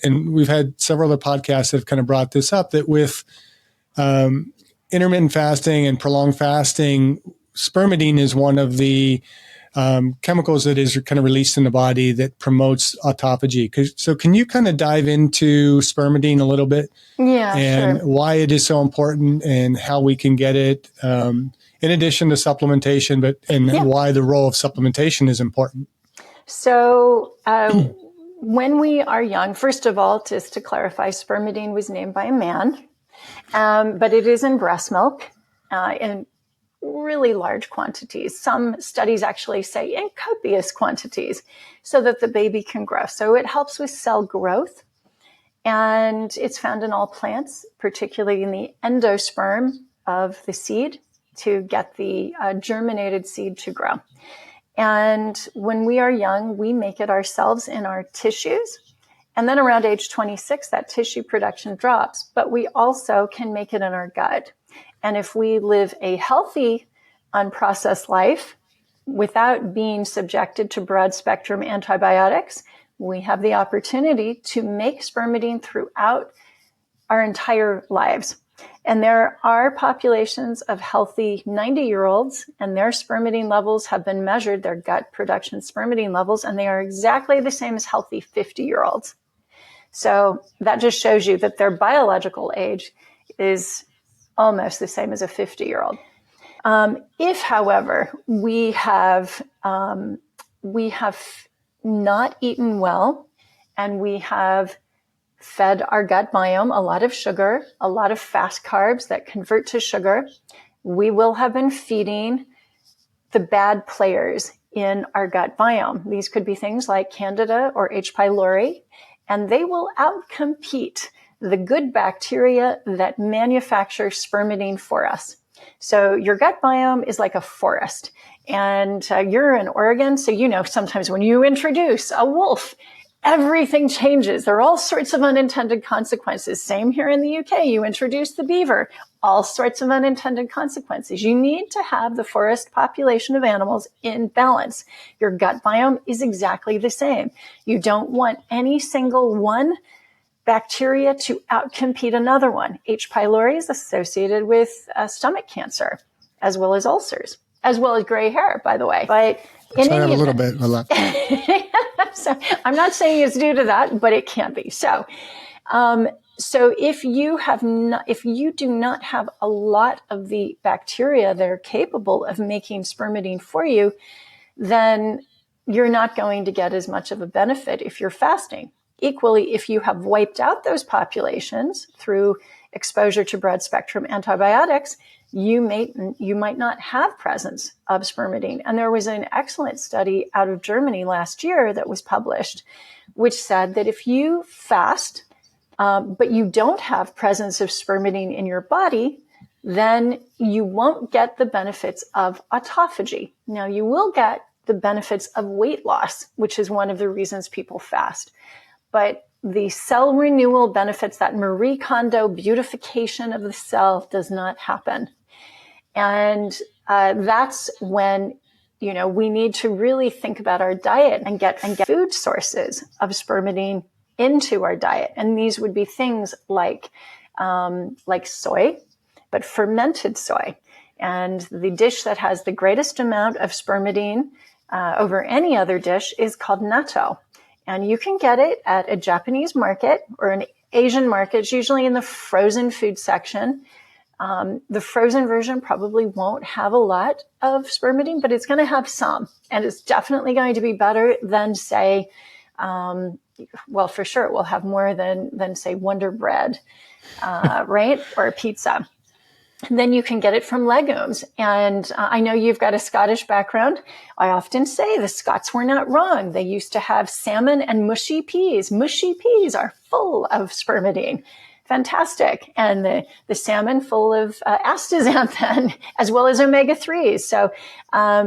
and we've had several other podcasts that have kind of brought this up, that with intermittent fasting and prolonged fasting, spermidine is one of the chemicals that is kind of released in the body that promotes autophagy. So can you kind of dive into spermidine a little bit? Yeah, and sure. why it is so important and how we can get it in addition to supplementation, why the role of supplementation is important. So when we are young, first of all, just to clarify, spermidine was named by a man, but it is in breast milk in really large quantities. Some studies actually say in copious quantities so that the baby can grow. So it helps with cell growth, and it's found in all plants, particularly in the endosperm of the seed, to get the germinated seed to grow. And when we are young, we make it ourselves in our tissues. And then around age 26, that tissue production drops, but we also can make it in our gut. And if we live a healthy, unprocessed life without being subjected to broad spectrum antibiotics, we have the opportunity to make spermidine throughout our entire lives. And there are populations of healthy 90-year-olds, and their spermidine levels have been measured, their gut production spermidine levels, and they are exactly the same as healthy 50-year-olds. So that just shows you that their biological age is almost the same as a 50-year-old. If, however, we have not eaten well, and we have fed our gut biome a lot of sugar, a lot of fast carbs that convert to sugar, we will have been feeding the bad players in our gut biome. These could be things like Candida or H. pylori, and they will outcompete the good bacteria that manufacture spermidine for us. So your gut biome is like a forest, and you're in Oregon, so sometimes when you introduce a wolf, everything changes. There are all sorts of unintended consequences. Same here in the UK. You introduce the beaver, all sorts of unintended consequences. You need to have the forest population of animals in balance. Your gut biome is exactly the same. You don't want any single one bacteria to outcompete another one. H. pylori is associated with stomach cancer, as well as ulcers, as well as gray hair, by the way. But in any event, a little bit. So I'm not saying it's due to that, but it can be. So if you do not have a lot of the bacteria that are capable of making spermidine for you, then you're not going to get as much of a benefit if you're fasting. Equally, if you have wiped out those populations through exposure to broad spectrum antibiotics, you might not have presence of spermidine. And there was an excellent study out of Germany last year that was published, which said that if you fast, but you don't have presence of spermidine in your body, then you won't get the benefits of autophagy. Now, you will get the benefits of weight loss, which is one of the reasons people fast. But the cell renewal benefits, that Marie Kondo beautification of the cell, does not happen. And that's when, we need to really think about our diet and get food sources of spermidine into our diet. And these would be things like soy, but fermented soy. And the dish that has the greatest amount of spermidine over any other dish is called natto. And you can get it at a Japanese market or an Asian market. It's usually in the frozen food section. The frozen version probably won't have a lot of spermidine, but it's going to have some, and it's definitely going to be better than, say, well, for sure, it will have more than say Wonder Bread, right, or pizza. Then you can get it from legumes. And I know you've got a Scottish background. I often say the Scots were not wrong. They used to have salmon and mushy peas. Mushy peas are full of spermidine. Fantastic. And the salmon full of astaxanthin as well as omega-3s. So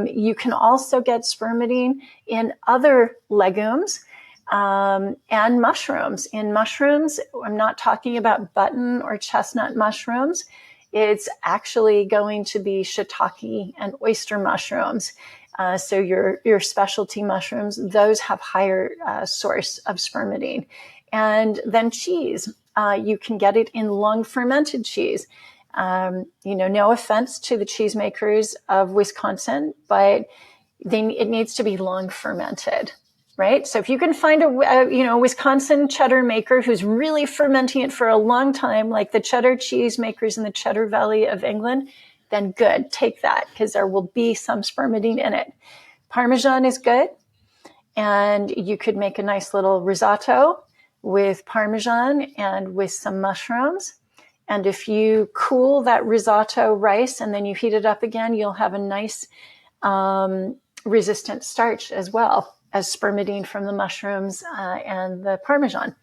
you can also get spermidine in other legumes and mushrooms. In mushrooms, I'm not talking about button or chestnut mushrooms. It's actually going to be shiitake and oyster mushrooms. So your specialty mushrooms, those have higher source of spermidine. And then cheese, you can get it in lung fermented cheese. No offense to the cheesemakers of Wisconsin, but it needs to be lung fermented. Right. So if you can find a Wisconsin cheddar maker who's really fermenting it for a long time, like the cheddar cheese makers in the Cheddar Valley of England, then good. Take that, because there will be some spermidine in it. Parmesan is good. And you could make a nice little risotto with Parmesan and with some mushrooms. And if you cool that risotto rice and then you heat it up again, you'll have a nice resistant starch as well as spermidine from the mushrooms and the Parmesan.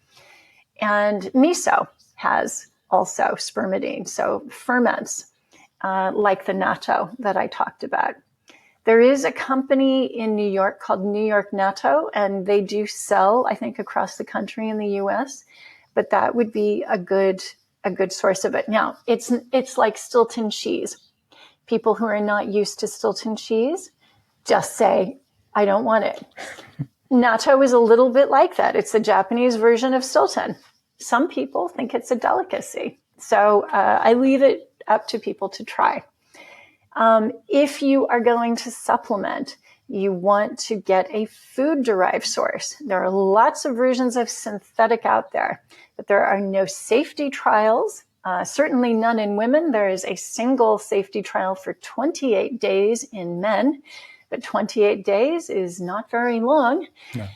And miso has also spermidine, so ferments like the natto that I talked about. There is a company in New York called New York Natto, and they do sell, I think, across the country in the U.S., but that would be a good source of it. Now, it's like Stilton cheese. People who are not used to Stilton cheese just say, I don't want it. Natto is a little bit like that. It's the Japanese version of Stilton. Some people think it's a delicacy. So I leave it up to people to try. If you are going to supplement, you want to get a food-derived source. There are lots of versions of synthetic out there, but there are no safety trials, certainly none in women. There is a single safety trial for 28 days in men, but 28 days is not very long. No.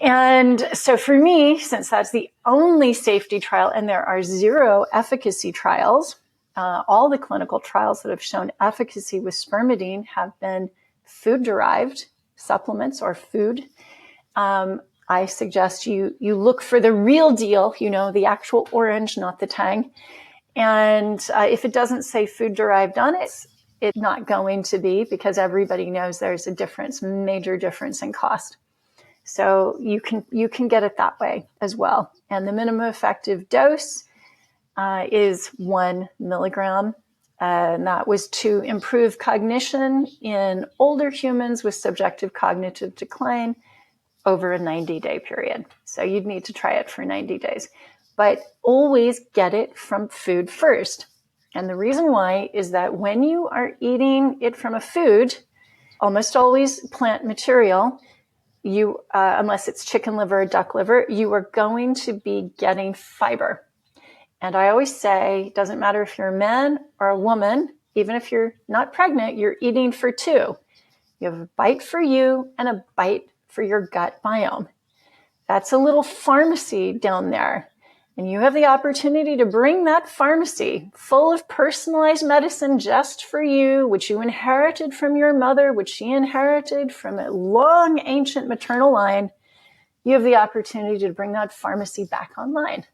And so for me, since that's the only safety trial and there are zero efficacy trials, all the clinical trials that have shown efficacy with spermidine have been food-derived supplements or food. I suggest you look for the real deal, the actual orange, not the tang. And if it doesn't say food-derived on it, it's not going to be, because everybody knows there's a major difference in cost. So you can get it that way as well. And the minimum effective dose is 1 milligram. And that was to improve cognition in older humans with subjective cognitive decline over a 90-day period. So you'd need to try it for 90 days. But always get it from food first. And the reason why is that when you are eating it from a food, almost always plant material, unless it's chicken liver or duck liver, you are going to be getting fiber. And I always say, it doesn't matter if you're a man or a woman, even if you're not pregnant, you're eating for two. You have a bite for you and a bite for your gut biome. That's a little pharmacy down there. And you have the opportunity to bring that pharmacy full of personalized medicine just for you, which you inherited from your mother, which she inherited from a long ancient maternal line. You have the opportunity to bring that pharmacy back online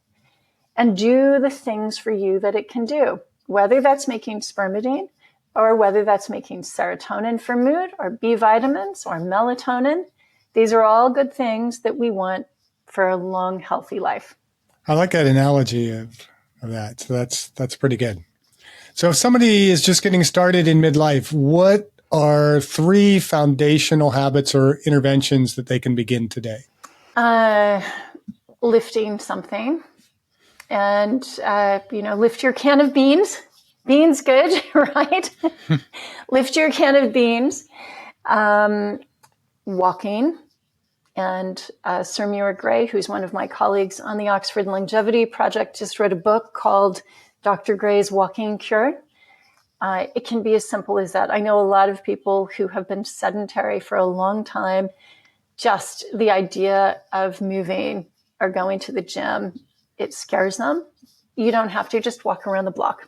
and do the things for you that it can do, whether that's making spermidine or whether that's making serotonin for mood or B vitamins or melatonin. These are all good things that we want for a long, healthy life. I like that analogy of that. So that's pretty good. So if somebody is just getting started in midlife, what are 3 foundational habits or interventions that they can begin today? Lifting something. And, lift your can of beans. Beans good, right? Lift your can of beans. Walking. And Sir Muir Gray, who's one of my colleagues on the Oxford Longevity Project, just wrote a book called Dr. Gray's Walking Cure. It can be as simple as that. I know a lot of people who have been sedentary for a long time, just the idea of moving or going to the gym, it scares them. You don't have to, just walk around the block.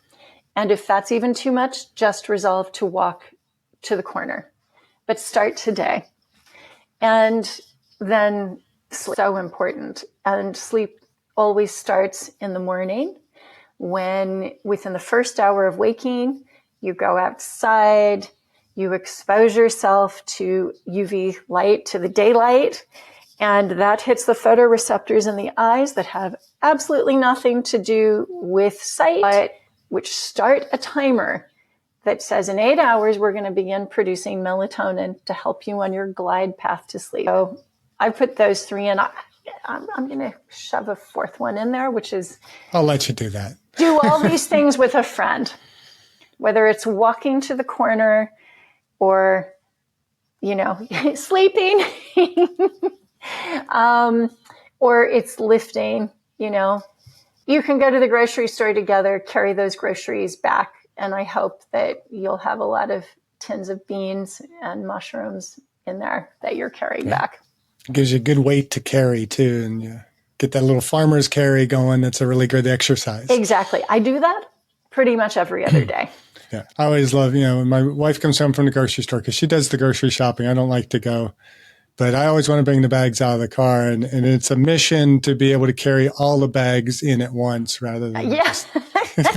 And if that's even too much, just resolve to walk to the corner. But start today. And then sleep, so important. And sleep always starts in the morning, when within the first hour of waking, you go outside, you expose yourself to UV light, to the daylight, and that hits the photoreceptors in the eyes that have absolutely nothing to do with sight, but which start a timer that says in 8 hours, we're going to begin producing melatonin to help you on your glide path to sleep. So I put those three in. I'm going to shove a fourth one in there, which is... I'll let you do that. Do all these things with a friend, whether it's walking to the corner or, sleeping, or it's lifting, You can go to the grocery store together, carry those groceries back, and I hope that you'll have a lot of tins of beans and mushrooms in there that you're carrying back. It gives you a good weight to carry, too, and you get that little farmer's carry going. That's a really good exercise. Exactly. I do that pretty much every other day. Yeah. I always love, when my wife comes home from the grocery store, because she does the grocery shopping. I don't like to go. But I always want to bring the bags out of the car, and it's a mission to be able to carry all the bags in at once rather than just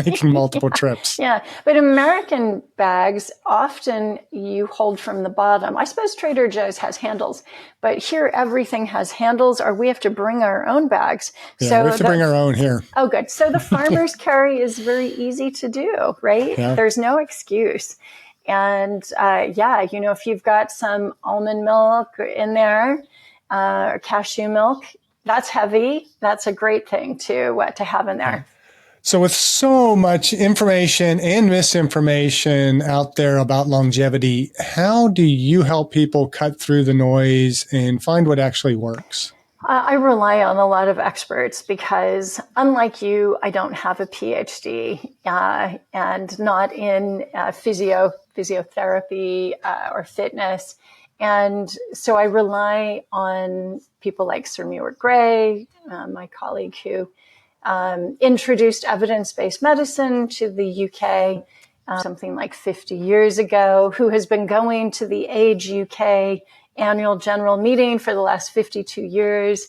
making multiple trips. Yeah, but American bags, often you hold from the bottom. I suppose Trader Joe's has handles, but here everything has handles, or we have to bring our own bags. Yeah, so we have to bring our own here. Oh, good. So the farmer's carry is very easy to do, right? Yeah. There's no excuse. And if you've got some almond milk in there, or cashew milk, that's heavy. That's a great thing to have in there. So with so much information and misinformation out there about longevity, how do you help people cut through the noise and find what actually works? I rely on a lot of experts because, unlike you, I don't have a PhD and not in physiotherapy or fitness. And so I rely on people like Sir Muir Gray, my colleague who introduced evidence-based medicine to the UK something like 50 years ago, who has been going to the Age UK annual general meeting for the last 52 years.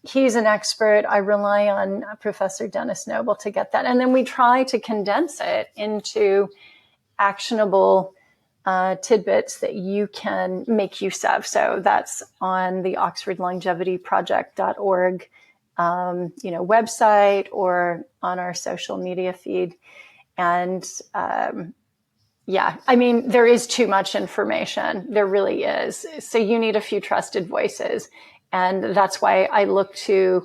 He's an expert. I rely on Professor Dennis Noble to get that. And then we try to condense it into actionable tidbits that you can make use of. So that's on the oxfordlongevityproject.org website or on our social media feed. And there is too much information. There really is. So you need a few trusted voices. And that's why I look to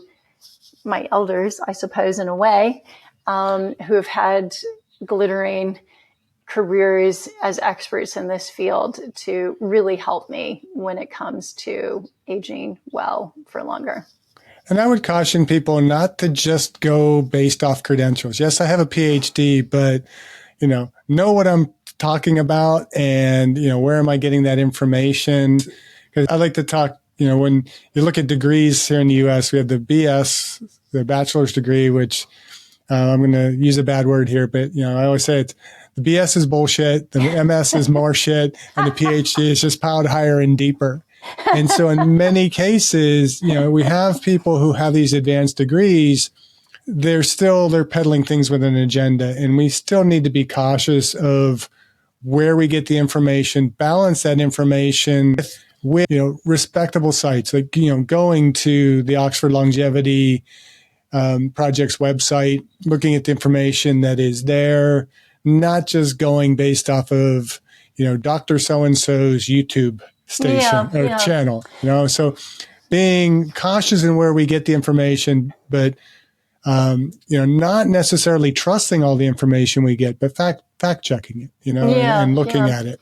my elders, I suppose, in a way, who have had glittering careers as experts in this field to really help me when it comes to aging well for longer. And I would caution people not to just go based off credentials. Yes, I have a PhD, but, know what I'm talking about and, where am I getting that information? Because I like to talk, when you look at degrees here in the U.S., we have the BS, the bachelor's degree, which I'm going to use a bad word here, but, I always say it's the BS is bullshit, the MS is more shit, and the PhD is just piled higher and deeper. And so in many cases, we have people who have these advanced degrees, they're peddling things with an agenda, and we still need to be cautious of where we get the information, balance that information with, respectable sites, like, going to the Oxford Longevity Project's website, looking at the information that is there, not just going based off of, Dr. So-and-so's YouTube station or channel, so being cautious in where we get the information, but, not necessarily trusting all the information we get, but fact checking it, and looking at it.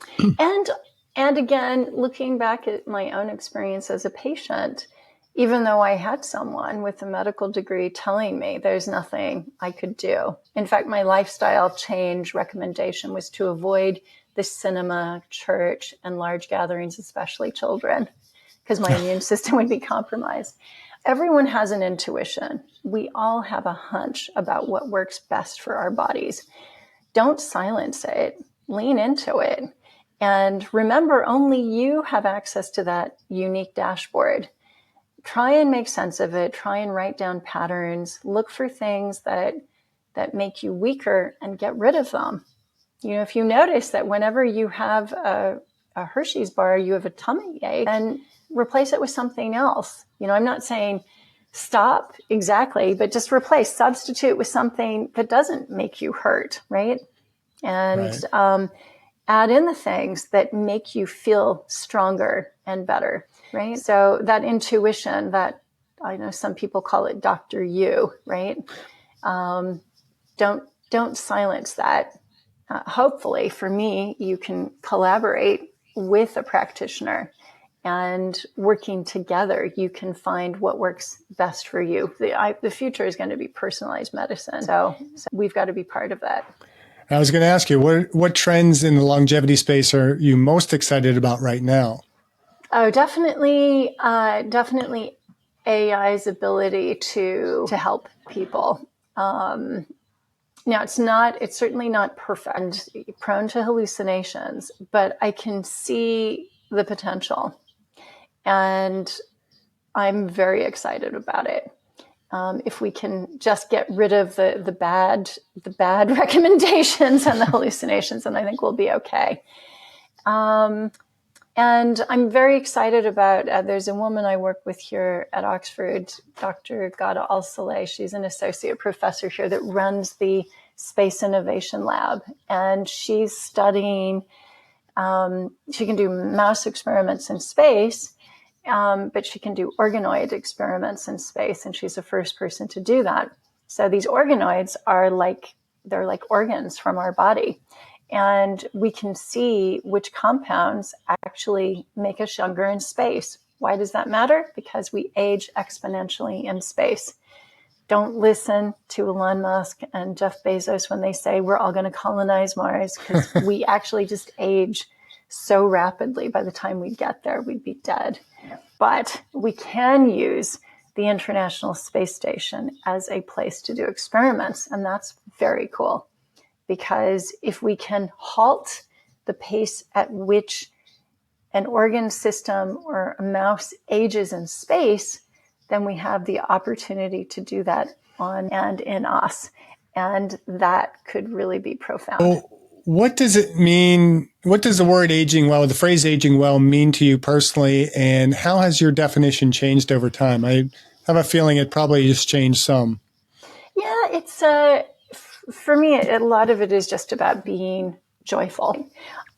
And again, looking back at my own experience as a patient, even though I had someone with a medical degree telling me there's nothing I could do. In fact, my lifestyle change recommendation was to avoid the cinema, church, and large gatherings, especially children, because my immune system would be compromised. Everyone has an intuition. We all have a hunch about what works best for our bodies. Don't silence it. Lean into it. And remember, only you have access to that unique dashboard. Try and make sense of it. Try and write down patterns. Look for things that make you weaker and get rid of them. If you notice that whenever you have a Hershey's bar, you have a tummy ache, and replace it with something else. I'm not saying stop exactly, but just substitute with something that doesn't make you hurt, right? And add in the things that make you feel stronger and better, right? So that intuition, that I know some people call it Dr. You, right? Don't silence that. Hopefully for me, you can collaborate with a practitioner, and working together, you can find what works best for you. The future is going to be personalized medicine. So we've got to be part of that. I was going to ask you, what trends in the longevity space are you most excited about right now? Oh, definitely AI's ability to help people. Now it's certainly not perfect and prone to hallucinations, but I can see the potential, and I'm very excited about it. If we can just get rid of the bad recommendations and the hallucinations, then I think we'll be okay. And I'm very excited about, there's a woman I work with here at Oxford, Dr. Ghada Al-Saleh. She's an associate professor here that runs the Space Innovation Lab. And she's studying, she can do mouse experiments in space, but she can do organoid experiments in space, and she's the first person to do that. So these organoids they're like organs from our body, and we can see which compounds actually make us younger in space. Why does that matter? Because we age exponentially in space. Don't listen to Elon Musk and Jeff Bezos when they say we're all going to colonize Mars, because we actually just age so rapidly. By the time we get there, we'd be dead. But we can use the International Space Station as a place to do experiments. And that's very cool, because if we can halt the pace at which an organ system or a mouse ages in space, then we have the opportunity to do that on and in us. And that could really be profound. Well, what does it mean? What does the word aging well, the phrase aging well, mean to you personally? And how has your definition changed over time? I have a feeling it probably just changed some. Yeah, it's for me, a lot of it is just about being joyful.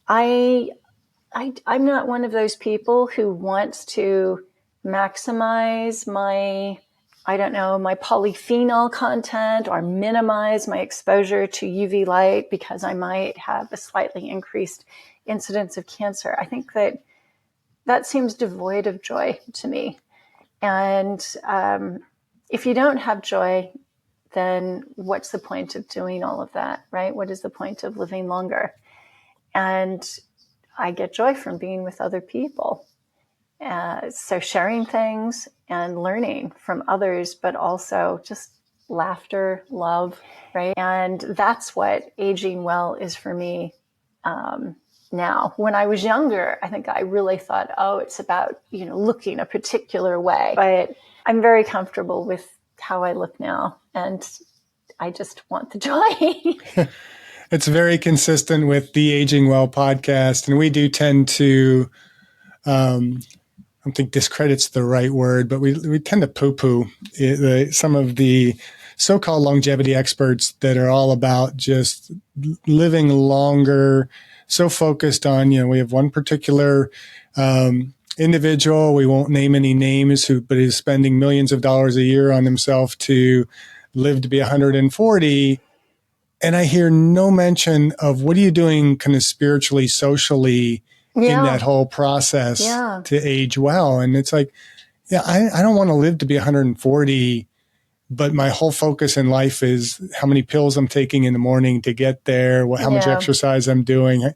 I'm not one of those people who wants to maximize my polyphenol content or minimize my exposure to UV light because I might have a slightly increased incidence of cancer. I think that seems devoid of joy to me. And if you don't have joy, then what's the point of doing all of that, right? What is the point of living longer? And I get joy from being with other people. So sharing things and learning from others, but also just laughter, love, right? And that's what aging well is for me now. When I was younger, I think I really thought, it's about, looking a particular way. But I'm very comfortable with how I look now, and I just want the joy. It's very consistent with the Aging Well podcast, and we do tend to I don't think discredit's the right word, but we tend to poo-poo some of the so-called longevity experts that are all about just living longer, so focused on, we have one particular individual, we won't name any names, but is spending millions of dollars a year on himself to live to be 140. And I hear no mention of what are you doing kind of spiritually, socially, in that whole process to age well. And it's like, yeah, I don't want to live to be 140, but my whole focus in life is how many pills I'm taking in the morning to get there, how much exercise I'm doing,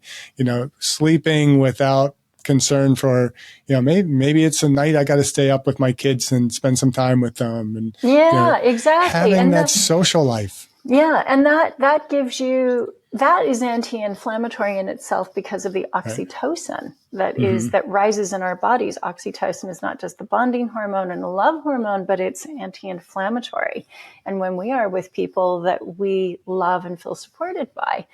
sleeping without concern for, maybe it's a night I got to stay up with my kids and spend some time with them. And exactly. Having and that social life. Yeah. And that gives you, that is anti-inflammatory in itself because of the oxytocin that rises in our bodies. Oxytocin is not just the bonding hormone and the love hormone, but it's anti-inflammatory. And when we are with people that we love and feel supported by,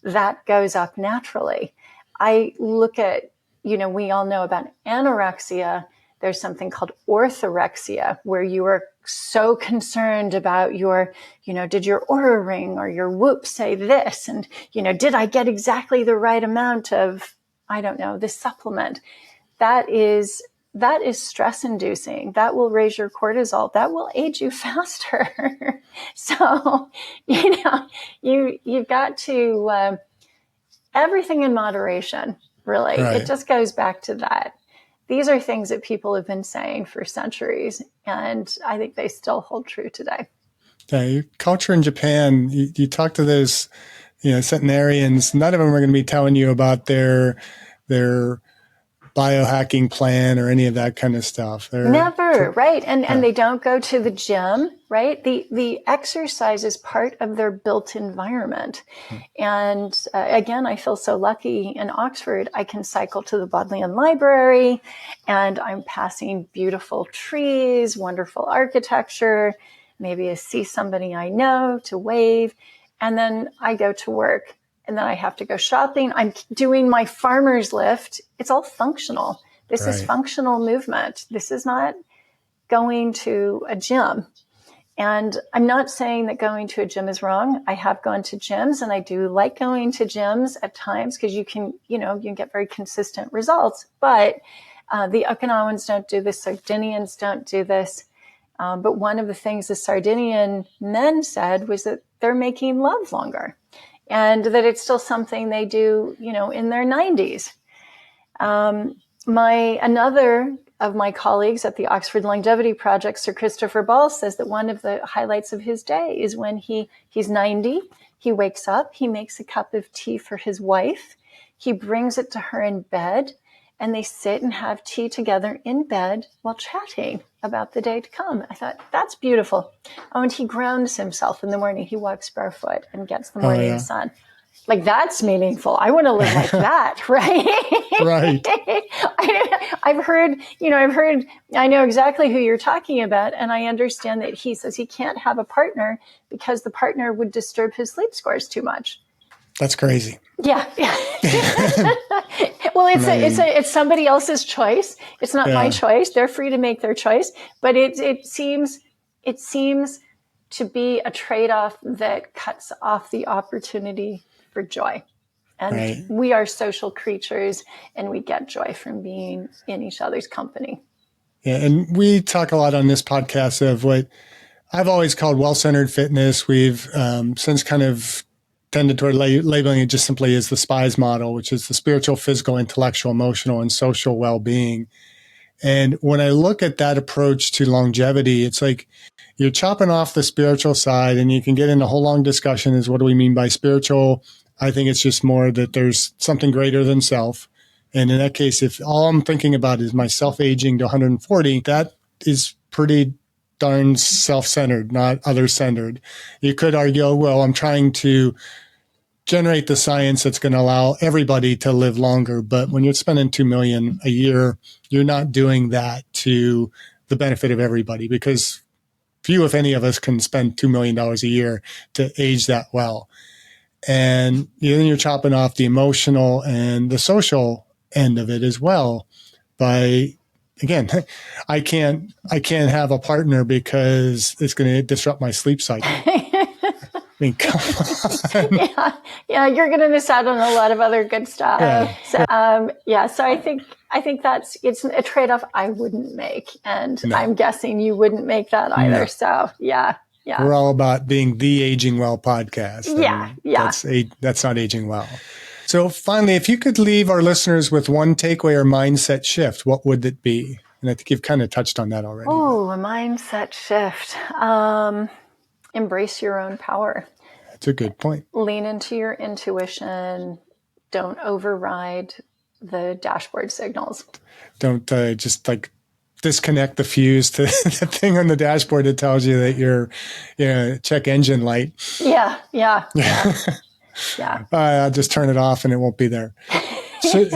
that goes up naturally. I look at, we all know about anorexia. There's something called orthorexia, where you are so concerned about your, did your Oura ring or your Whoop say this? And, did I get exactly the right amount of, I don't know, this supplement? That is stress inducing. That will raise your cortisol. That will age you faster. So, you've got to, everything in moderation, really. It just goes back to that. These are things that people have been saying for centuries, and I think they still hold true today. Yeah, your culture in Japan, you talk to those, centenarians, none of them are going to be telling you about their biohacking plan or any of that kind of stuff. Never, right? And they don't go to the gym, right? The exercise is part of their built environment. And again, I feel so lucky in Oxford. I can cycle to the Bodleian Library, and I'm passing beautiful trees, wonderful architecture. Maybe I see somebody I know to wave, and then I go to work. And then I have to go shopping. I'm doing my farmer's lift. It's all functional. This is functional movement. This is not going to a gym. And I'm not saying that going to a gym is wrong. I have gone to gyms, and I do like going to gyms at times because you can get very consistent results. But the Okinawans don't do this. Sardinians don't do this. But one of the things the Sardinian men said was that they're making love longer. And that it's still something they do, in their 90s. Another of my colleagues at the Oxford Longevity Project, Sir Christopher Ball, says that one of the highlights of his day is when he's 90, he wakes up, he makes a cup of tea for his wife, he brings it to her in bed, and they sit and have tea together in bed while chatting about the day to come. I thought, that's beautiful. Oh, and he grounds himself in the morning. He walks barefoot and gets the morning sun. Like, that's meaningful. I want to live like that, right? Right. I know exactly who you're talking about. And I understand that he says he can't have a partner because the partner would disturb his sleep scores too much. That's crazy. Yeah. Well, it's somebody else's choice. It's not my choice. They're free to make their choice, but it seems to be a trade-off that cuts off the opportunity for joy. And we are social creatures, and we get joy from being in each other's company. Yeah, and we talk a lot on this podcast of what I've always called well-centered fitness. We've since kind of tended toward labeling it just simply as the SPIES model, which is the spiritual, physical, intellectual, emotional, and social well-being. And when I look at that approach to longevity, it's like you're chopping off the spiritual side, and you can get into a whole long discussion is what do we mean by spiritual? I think it's just more that there's something greater than self. And in that case, if all I'm thinking about is myself aging to 140, that is pretty darn self-centered, not other-centered. You could argue, oh, well, I'm trying to generate the science that's going to allow everybody to live longer. But when you're spending $2 million a year, you're not doing that to the benefit of everybody, because few, if any of us, can spend $2 million a year to age that well. And then you're chopping off the emotional and the social end of it as well by, again, I can't have a partner because it's going to disrupt my sleep cycle. I mean, come on. Yeah, you're going to miss out on a lot of other good stuff. So I think it's a trade-off I wouldn't make, and I'm guessing you wouldn't make that either. No. So yeah. We're all about being the Aging Well podcast. That's not aging well. So finally, if you could leave our listeners with one takeaway or mindset shift, what would it be? And I think you've kind of touched on that already. Oh, a mindset shift. Embrace your own power. That's a good point. Lean into your intuition. Don't override the dashboard signals. Don't just like disconnect the fuse to the thing on the dashboard that tells you that you're, check engine light. Yeah. I'll just turn it off and it won't be there. So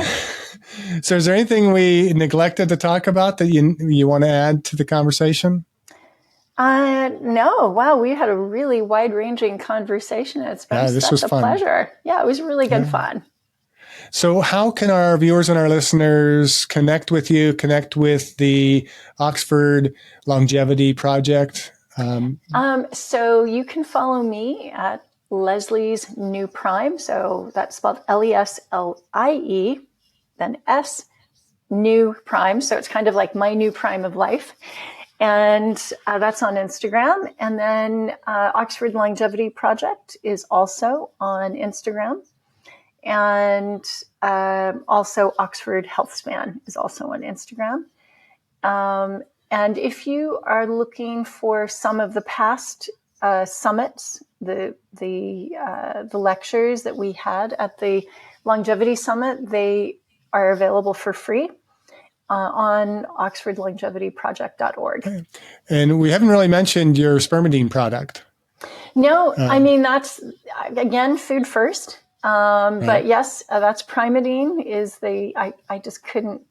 is there anything we neglected to talk about that you want to add to the conversation? No. Wow. We had a really wide-ranging conversation. It's been such a pleasure. Yeah, it was really good fun. So how can our viewers and our listeners connect with you, connect with the Oxford Longevity Project? So you can follow me at Leslie's New Prime. So that's spelled Leslie, then S, New Prime. So it's kind of like my new prime of life. And that's on Instagram. And then Oxford Longevity Project is also on Instagram. And also Oxford Health Span is also on Instagram. And if you are looking for some of the past summits, the lectures that we had at the Longevity Summit, they are available for free on oxfordlongevityproject.org. And we haven't really mentioned your spermidine product. No, I mean, that's, again, food first. But yes, that's Primadine is I just couldn't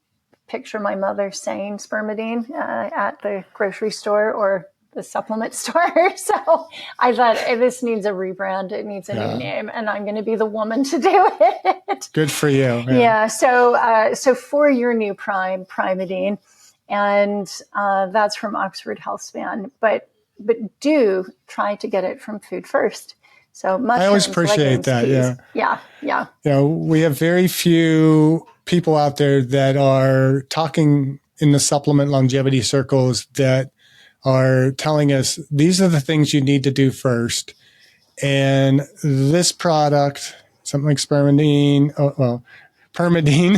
picture my mother saying spermidine at the grocery store or the supplement store. So I thought, hey, this needs a rebrand. It needs a new name, and I'm going to be the woman to do it. Good for you. Yeah. So for your new Primadine, and that's from Oxford Health Span, but do try to get it from food first. So mushrooms, I always appreciate that. Peas. Yeah. We have very few people out there that are talking in the supplement longevity circles that are telling us these are the things you need to do first. And this product, something like Permadine. Primadine,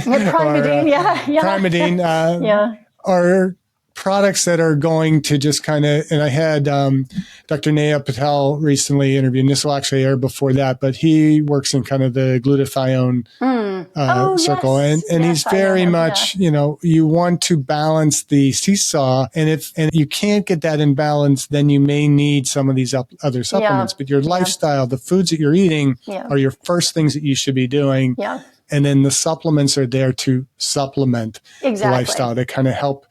Primadine, are products that are going to just kind of, and I had Dr. Neha Patel recently interviewed, and this will actually air before that, but he works in kind of the glutathione circle. Yes. And he's very much, you want to balance the seesaw. And if you can't get that in balance, then you may need some of these other supplements. But your lifestyle, the foods that you're eating are your first things that you should be doing. Yeah. And then the supplements are there to supplement the lifestyle, to kind of help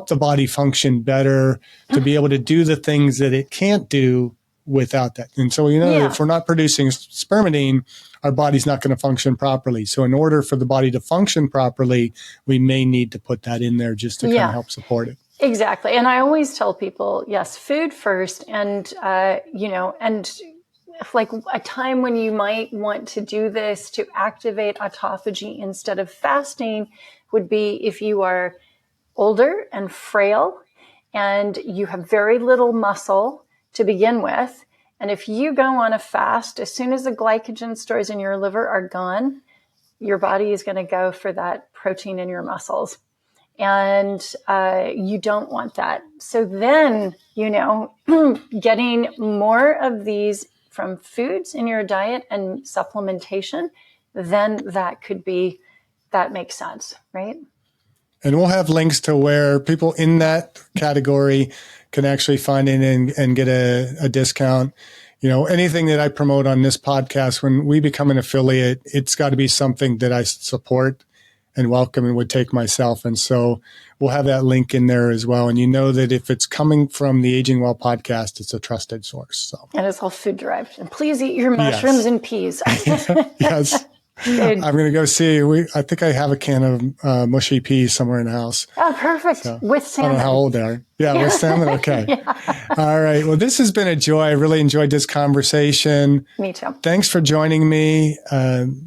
the body function better, to be able to do the things that it can't do without that. And so, if we're not producing spermidine, our body's not going to function properly. So in order for the body to function properly, we may need to put that in there just to kind of help support it. Exactly. And I always tell people, yes, food first. And, and like a time when you might want to do this to activate autophagy instead of fasting would be if you are older and frail and you have very little muscle to begin with. And if you go on a fast, as soon as the glycogen stores in your liver are gone, your body is going to go for that protein in your muscles. And you don't want that. So then, getting more of these from foods in your diet and supplementation, then that makes sense, right? And we'll have links to where people in that category can actually find it and get a discount. Anything that I promote on this podcast, when we become an affiliate, it's got to be something that I support and welcome and would take myself. And so we'll have that link in there as well. And that if it's coming from the Aging Well podcast, it's a trusted source. So. And it's all food derived. And please eat your mushrooms and peas. Yes. Good. I'm going to go see. I think I have a can of mushy peas somewhere in the house. Oh, perfect. So, with salmon. I don't know how old they are. Yeah, with salmon. Okay. All right. Well, this has been a joy. I really enjoyed this conversation. Me too. Thanks for joining me.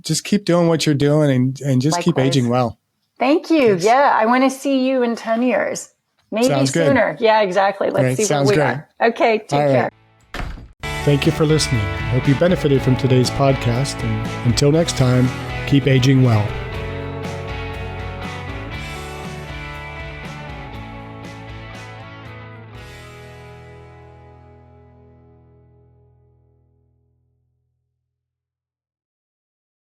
Just keep doing what you're doing and just keep aging well. Thank you. Thanks. Yeah. I want to see you in 10 years. Maybe Sounds sooner. Good. Yeah, exactly. Let's see where we are. Okay. Take care. Thank you for listening. I hope you benefited from today's podcast. And until next time, keep aging well.